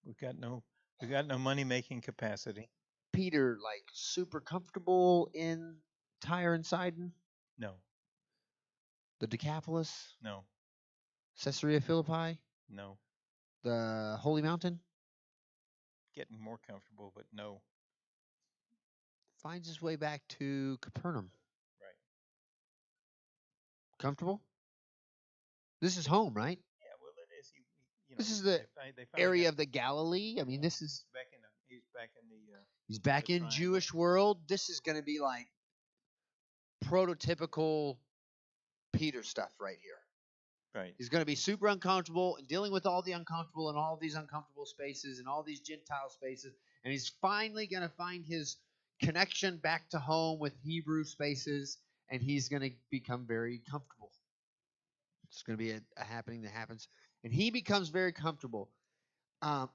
We got no money making capacity. Peter, like, super comfortable in Tyre and Sidon? No. The Decapolis? No. Caesarea Philippi? No. The Holy Mountain? Getting more comfortable, but no. Finds his way back to Capernaum. Right. Comfortable? This is home, right? Yeah, well, it is. This is the area of the Galilee. I mean, this is he's back in triangle. Jewish world. This is going to be like prototypical Peter stuff right here. Right. He's going to be super uncomfortable and dealing with all the uncomfortable and all these uncomfortable spaces and all these Gentile spaces. And he's finally going to find his connection back to home with Hebrew spaces, and he's going to become very comfortable. It's going to be a happening that happens. And he becomes very comfortable.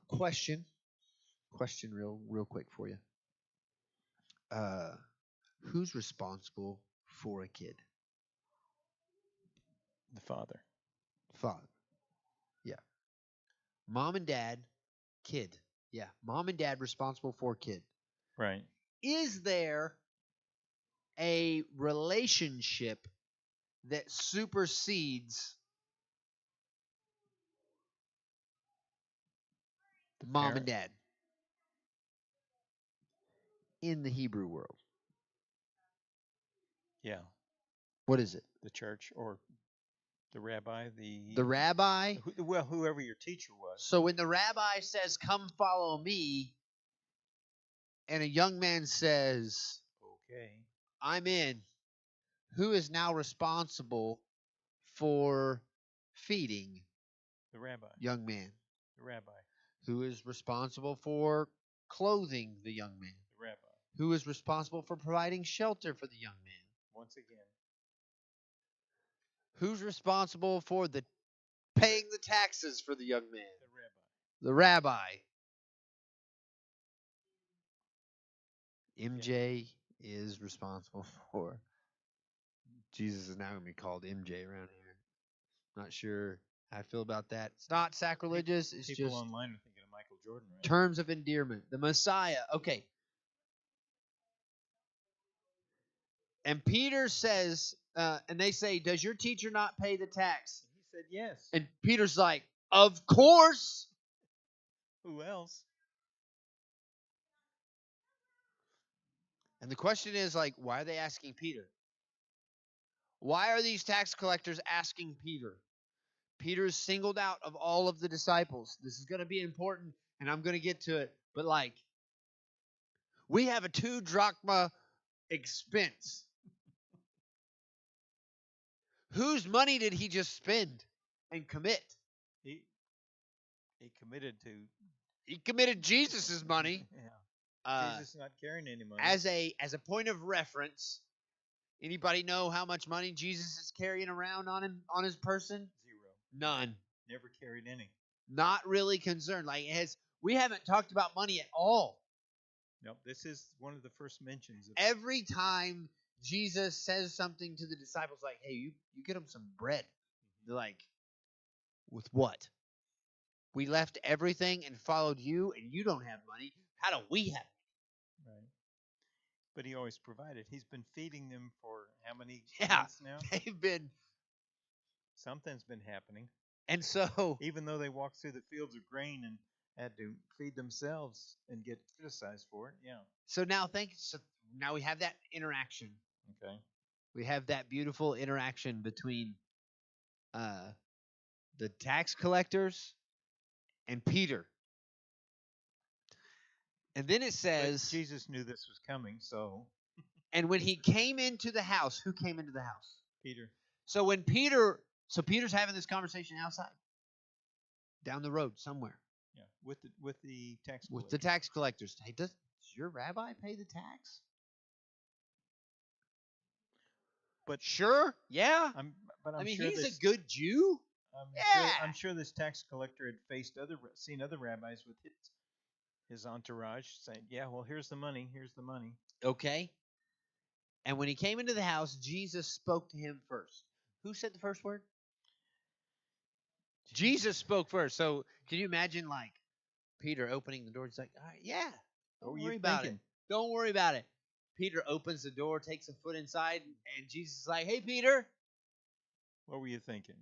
Question real quick for you. Who's responsible for a kid? The father. Father. Yeah. Mom and dad, kid. Yeah. Mom and dad responsible for kid. Right. Is there a relationship that supersedes the mom parent? and dad in the Hebrew world? Yeah. What is it? The church or the rabbi? The rabbi? Well, whoever your teacher was. So when the rabbi says, "Come follow me," and a young man says, "Okay, I'm in," who is now responsible for feeding the rabbi? Young man. The rabbi. Who is responsible for clothing the young man? The rabbi. Who is responsible for providing shelter for the young man? Once again. Who's responsible for paying the taxes for the young man? The rabbi. The rabbi. MJ is responsible for. Jesus is now going to be called MJ around here. Not sure how I feel about that. It's not sacrilegious. It's people just online are thinking of Michael Jordan, right? Terms of endearment. The Messiah. Okay. And Peter says, and they say, "Does your teacher not pay the tax?" He said yes. And Peter's like, "Of course." Who else? And the question is, like, why are they asking Peter? Why are these tax collectors asking Peter? Peter is singled out of all of the disciples. This is going to be important, and I'm going to get to it. But, like, we have a 2 drachma expense. Whose money did he just spend and commit? He committed to. He committed Jesus' money. Yeah. Jesus not carrying any money. As a point of reference, anybody know how much money Jesus is carrying around on his person? 0. None. Never carried any. Not really concerned. Like we haven't talked about money at all. Nope. This is one of the first mentions. Every time Jesus says something to the disciples, like, "Hey, you get them some bread." They're like, "With what?" We left everything and followed you, and you don't have money. How do we have Right. But he always provided. He's been feeding them for how many money? Yeah, months now? they've been. Something's been happening. And so, Even though they walked through the fields of grain and had to feed themselves and get criticized for it. Yeah. so now so now we have that interaction. Okay. We have that beautiful interaction between uh, the tax collectors and Peter. And then it But says, Jesus knew this was coming, so and when he came into the house, who came into the house? Peter. So Peter's having this conversation outside, down the road somewhere, Yeah. With the tax with the collector. tax collectors. Hey, does your rabbi pay the tax? But Sure, yeah. I'm but I I'm mean, sure he's this a good Jew. Yeah. I'm sure this tax collector had seen other rabbis with his entourage saying, "Yeah, well, here's the money. Here's the money." Okay. And when he came into the house, Jesus spoke to him first. Who said the first word? Jesus spoke first. So can you imagine, like, Peter opening the door? He's like, all right, yeah, What don't were worry you about it. thinking? Don't worry about it. Peter opens the door, takes a foot inside, and Jesus is like, hey, Peter, What were you thinking?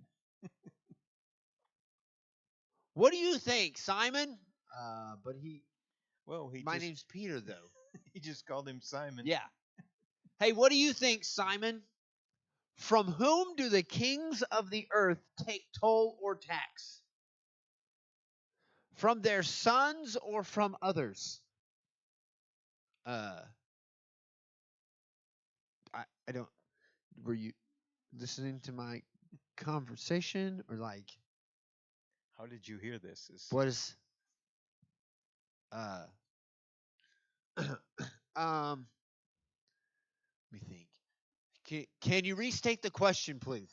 what do you think, Simon? But Well, my name's Peter, though. he just called him Simon. Yeah. Hey, what do you think, Simon? From whom do the kings of the earth take toll or tax? From their sons or from others? I don't. Were you listening to my conversation or like How did you hear this? what is uh let me think. Can you restate the question, please?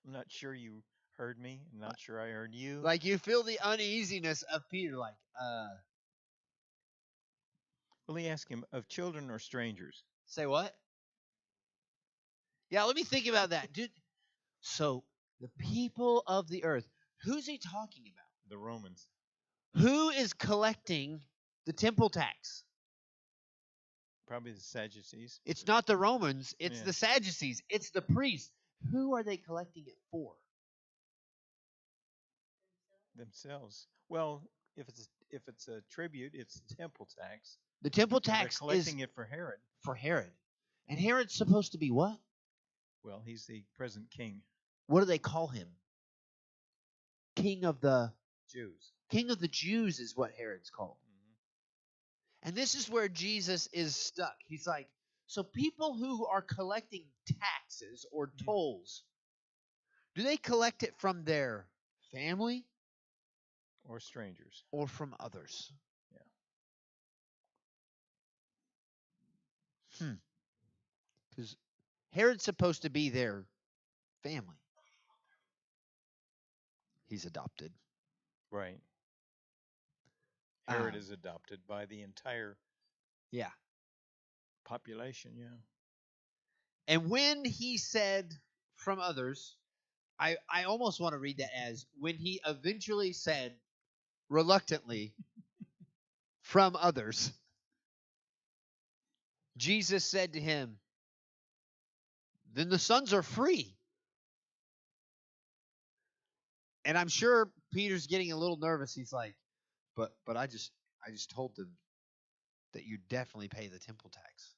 I'm not sure you heard me. I'm not sure I heard you. Like you feel the uneasiness of Peter, like Well, he asked him of children or strangers. say what? Yeah, let me think about that, dude. So the people of the earth, who's he talking about? The Romans. Who is collecting the temple tax? Probably the Sadducees. It's not the Romans, it's Yeah. the Sadducees, it's the priests. Who are they collecting it for? Themselves. Well, if it's a tribute, it's the temple tax. The temple They're tax is collecting it for Herod. for Herod. And Herod's supposed to be what? Well, he's the present king. What do they call him? King of the Jews is what Herod's called. Mm-hmm. And this is where Jesus is stuck. He's like, so people who are collecting taxes or tolls, do they collect it from their family Or strangers. or from others? Yeah. Because Herod's supposed to be their family. He's adopted. Right. Herod is adopted by the entire population, yeah. And when he said from others, I almost want to read that as when he eventually said reluctantly from others, Jesus said to him, then the sons are free. And I'm sure Peter's getting a little nervous. He's like, but I just told them that you definitely pay the temple tax.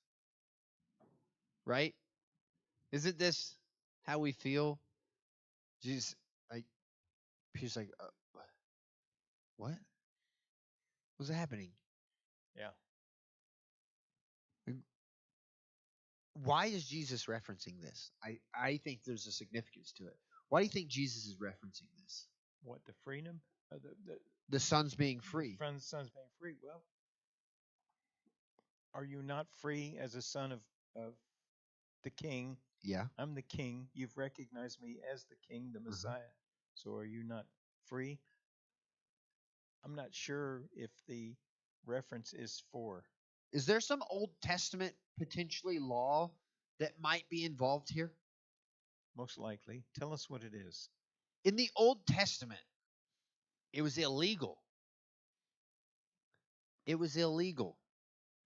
Right? Isn't this how we feel? Jesus, like, Peter's like, what? What's happening? Yeah. Why is Jesus referencing this? I think there's a significance to it. Why do you think Jesus is referencing this? What, the freedom? The sons being free. The sons being free. Well, are you not free as a son of the king? Yeah. I'm the king. You've recognized me as the king, the Messiah. So are you not free? I'm not sure if the reference is for. Is there some Old Testament potentially law that might be involved here? Most likely. Tell us what it is. In the Old Testament, it was illegal. It was illegal.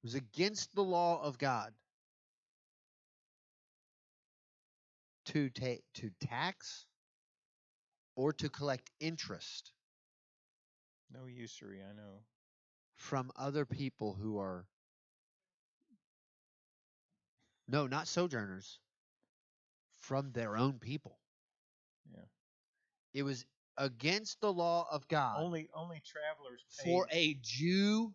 It was against the law of God to tax or to collect interest No usury, I know. from other people who are no, not sojourners, from their own people. Yeah. It was against the law of God Only travelers for paid a Jew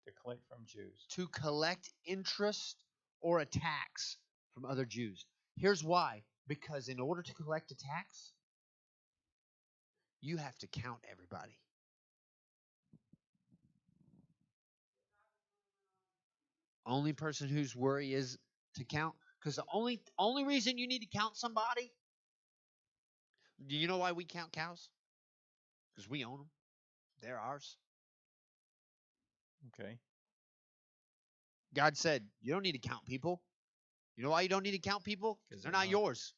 to collect from Jews. to collect interest or a tax from other Jews. Here's why. Because in order to collect a tax, you have to count everybody. Only person whose worry is to count. Because the only reason you need to count somebody, do you know why we count cows? Because we own them. They're ours. Okay. God said, you don't need to count people. You know why you don't need to count people? Because they're not yours.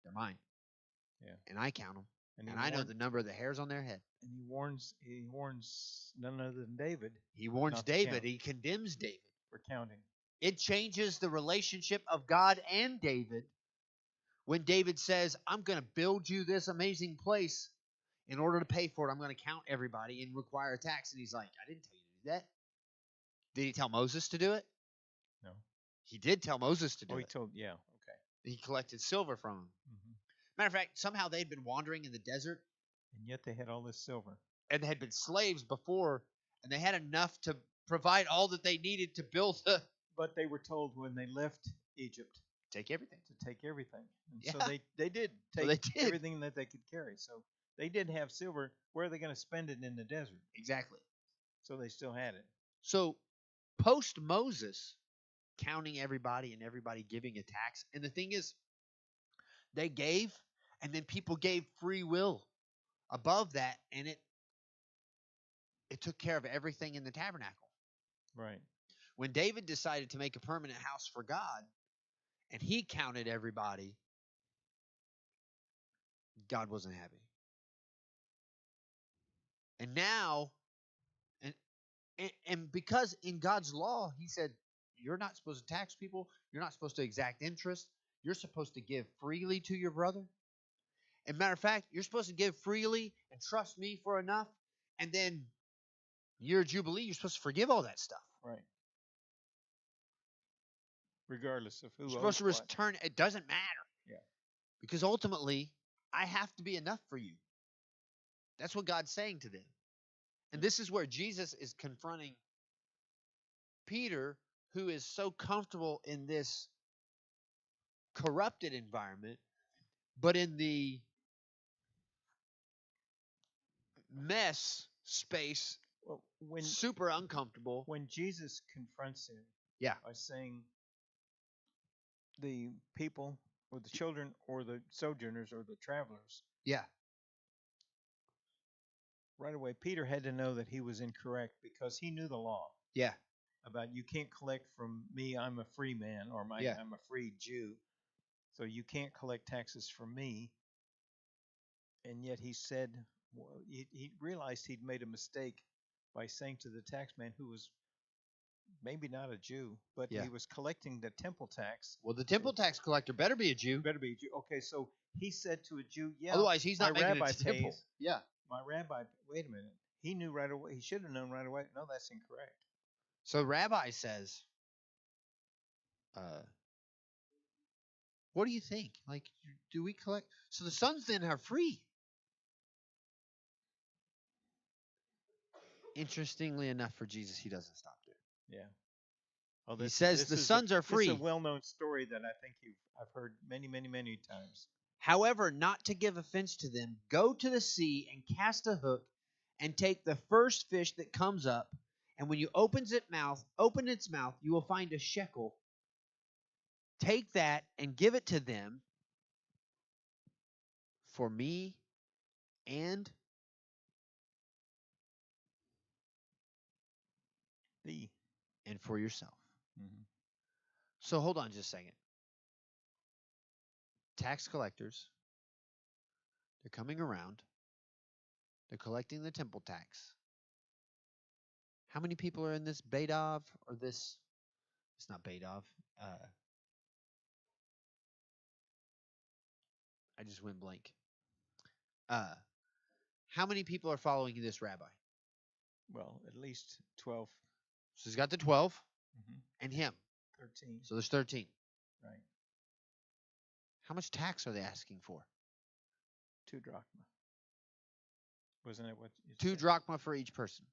They're mine. Yeah. And I count them. And I know the number of the hairs on their head. And he warns none other than David. He warns David. He condemns David for counting. It changes the relationship of God and David when David says, I'm going to build you this amazing place. In order to pay for it, I'm going to count everybody and require a tax. And he's like, I didn't tell you to do that. Did he tell Moses to do it? No. He did tell Moses to do it. Yeah, okay. He collected silver from him. Mm-hmm. Matter of fact, somehow they'd been wandering in the desert. And yet they had all this silver. And they had been slaves before, and they had enough to provide all that they needed to build the... But they were told when they left Egypt, take everything. To take everything. And yeah. so they did take everything that they could carry. So they did have silver. Where are they going to spend it in the desert? Exactly. So they still had it. So post Moses, counting everybody and everybody giving a tax. And the thing is, they gave, and then people gave free will above that, and it took care of everything in the tabernacle. Right. When David decided to make a permanent house for God, and he counted everybody, God wasn't happy. And now, and because in God's law, he said, you're not supposed to tax people. You're not supposed to exact interest. You're supposed to give freely to your brother. And matter of fact, you're supposed to give freely and trust me for enough. And then year of Jubilee, you're supposed to forgive all that stuff. Right. Regardless of who you're supposed to return. It doesn't matter. Yeah. Because ultimately, I have to be enough for you. That's what God's saying to them. And this is where Jesus is confronting Peter, who is so comfortable in this corrupted environment, but in the mess space, super uncomfortable. When Jesus confronts him, by saying the people or the children or the sojourners or the travelers, right away Peter had to know that he was incorrect because he knew the law. Yeah. About you can't collect from me, I'm a free man, or I'm a free Jew, so you can't collect taxes from me. And yet he said, well, he realized he'd made a mistake by saying to the taxman, who was maybe not a Jew, but he was collecting the temple tax. Well, the temple tax collector better be a Jew. Better be a Jew. Okay, so he said to a Jew, otherwise he's not making a temple. Pays. Yeah. My rabbi, wait a minute. He knew right away. He should have known right away. No, that's incorrect. So Rabbi says, what do you think? Like, do we collect? So the sons then are free. Interestingly enough, for Jesus, he doesn't stop there. Yeah. Well, he says the sons are free. It's a well-known story that I think I've heard many, many, many times. However, not to give offense to them, go to the sea and cast a hook and take the first fish that comes up. And when you open its mouth, you will find a shekel. Take that and give it to them for me and for yourself. Mm-hmm. So hold on just a second. Tax collectors, they're coming around. They're collecting the temple tax. How many people are in this Beidov or this? It's not Beidov. I just went blank. Uh, how many people are following this rabbi? Well, at least 12. So he's got the 12 Mm-hmm. and him. 13. So there's 13. Right. How much tax are they asking for? 2 drachma. Wasn't that what you 2 said? drachma for each person.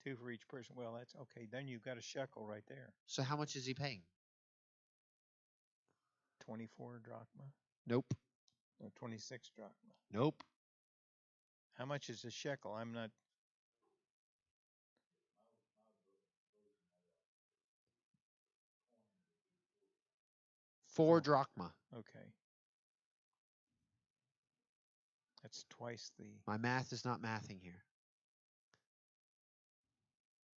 2 for each person. Well, that's okay. Then you've got a shekel right there. So how much is he paying? 24 drachma. Nope. No, 26 drachma. Nope. How much is a shekel? I'm not. Four drachma. Okay. That's twice the. My math is not mathing here.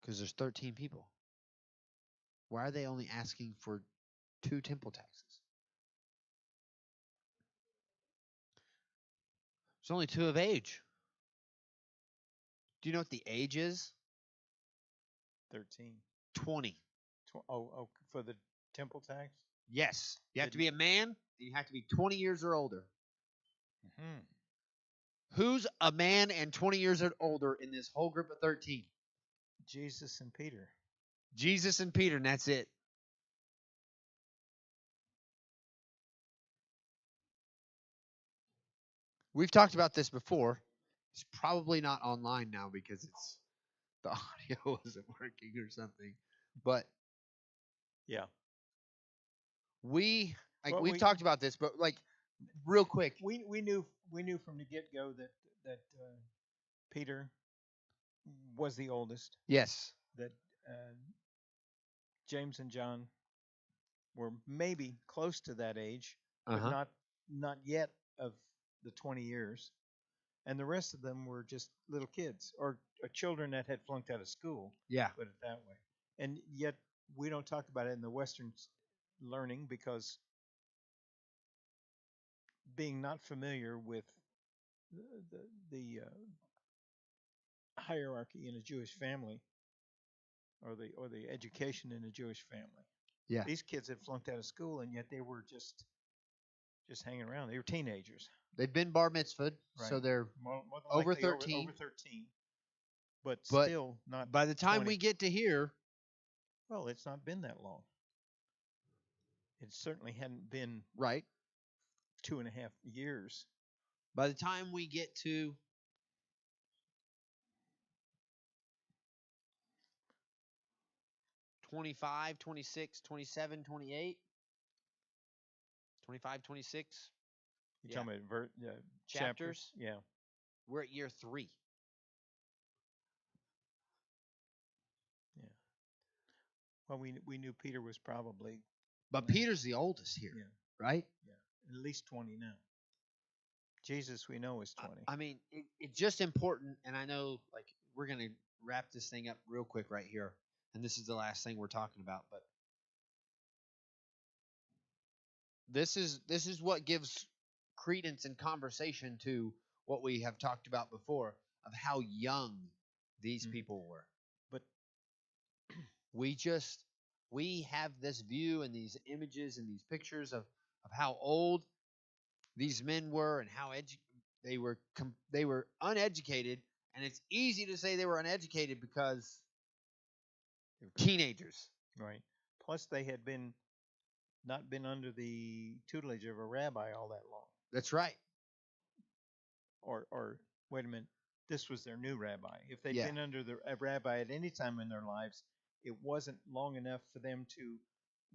Because there's 13 people. Why are they only asking for 2 temple taxes? There's only 2 of age. Do you know what the age is? 13. 20. Oh, for the temple tax? Yes. You have to be a man, and you have to be 20 years or older. Mm-hmm. Who's a man and 20 years or older in this whole group of 13? Jesus and Peter. Jesus and Peter, and that's it. We've talked about this before. It's probably not online now because it's the audio wasn't working or something. But yeah, we've well, talked about this, but like real quick, we knew from the get go that Peter was the oldest. Yes. That James and John were maybe close to that age, but not yet of the 20 years. And the rest of them were just little kids or children that had flunked out of school. Yeah. Put it that way. And yet we don't talk about it in the Western learning because being not familiar with the hierarchy in a Jewish family or the education in a Jewish family. Yeah. These kids had flunked out of school and yet they were just hanging around. They were teenagers. They've been bar mitzvahed, Right. so they're more over 13. Over 13. But still not. By the time 20. we get to here, well, it's not been that long. It certainly hadn't been right. 2.5 years. By the time we get to 25, 26, 27, 28, 25, 26. You're talking about chapters? Yeah. We're at year 3. Yeah. Well, we knew Peter was probably. But Peter's the oldest here, right? Yeah. At least 20 now. Jesus, we know, is 20. I mean, it's just important, and I know, like, we're going to wrap this thing up real quick right here, and this is the last thing we're talking about, but this is what gives credence and conversation to what we have talked about before of how young these people were. But we have this view and these images and these pictures of how old these men were and how they were uneducated, and it's easy to say they were uneducated because they were teenagers. Right. Plus, they had not been under the tutelage of a rabbi all that long. That's right. Or wait a minute, this was their new rabbi. If they'd been under a rabbi at any time in their lives, it wasn't long enough for them to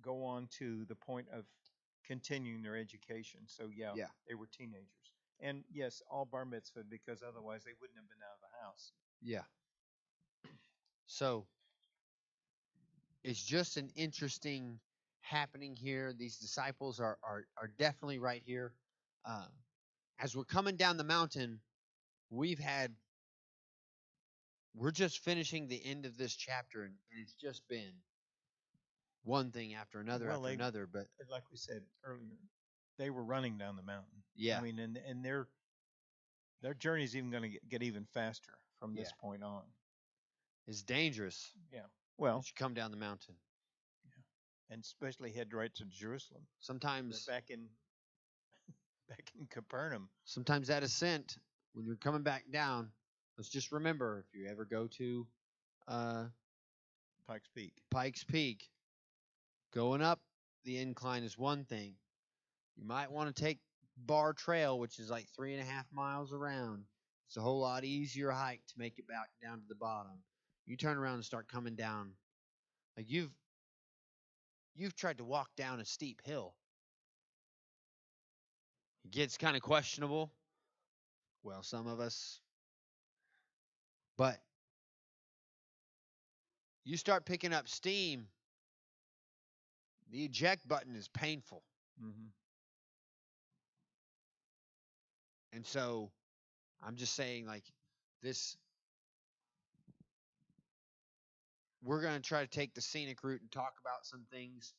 go on to the point of continuing their education. So they were teenagers. And yes, all bar mitzvah, because otherwise they wouldn't have been out of the house. Yeah. So it's just an interesting happening here. These disciples are definitely right here. As we're coming down the mountain, we're just finishing the end of this chapter, and it's just been one thing after another after another. But like we said earlier, they were running down the mountain. Yeah. I mean, and Their journey's even going to get even faster from Yeah. this point on. It's dangerous Yeah. Well, as you come down the mountain. yeah. And especially head right to Jerusalem. Sometimes They're back in Capernaum. sometimes that ascent, when you're coming back down, let's just remember if you ever go to uh, Pikes Peak. going up the incline is one thing. You might want to take Bar Trail, which is like 3.5 miles around. It's a whole lot easier hike to make it back down to the bottom. You turn around and start coming down. Like you've tried to walk down a steep hill. It gets kind of questionable. Well, some of us. But you start picking up steam, the eject button is painful. Mm-hmm. And so I'm just saying, like, this, we're going to try to take the scenic route and talk about some things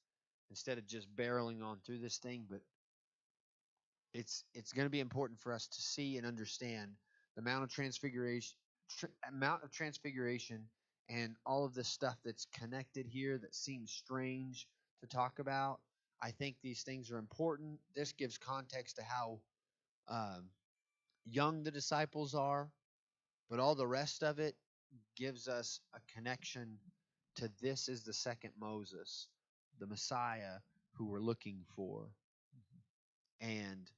instead of just barreling on through this thing. But it's going to be important for us to see and understand the Mount of Transfiguration, and all of this stuff that's connected here that seems strange to talk about. I think these things are important. This gives context to how um, young the disciples are, but all the rest of it gives us a connection to this is the second Moses, the Messiah who we're looking for. And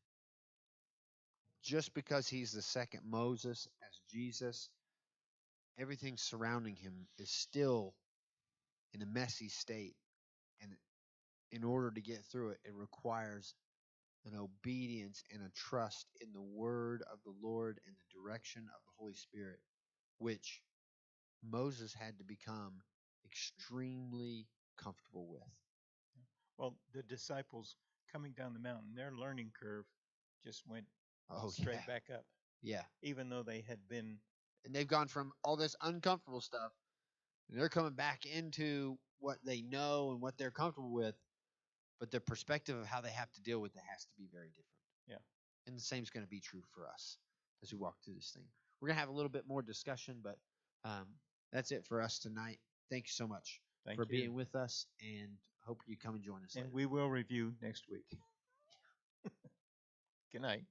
just because he's the second Moses as Jesus, everything surrounding him is still in a messy state. And in order to get through it, it requires an obedience and a trust in the word of the Lord and the direction of the Holy Spirit, which Moses had to become extremely comfortable with. Well, the disciples coming down the mountain, their learning curve just went Oh, straight yeah. back up, Yeah. even though they had been. And they've gone from all this uncomfortable stuff, and they're coming back into what they know and what they're comfortable with, but their perspective of how they have to deal with it has to be very different. Yeah. And the same is going to be true for us as we walk through this thing. We're going to have a little bit more discussion, but that's it for us tonight. Thank you so much for being with us, and hope you come and join us And later. we will review next week. Good night.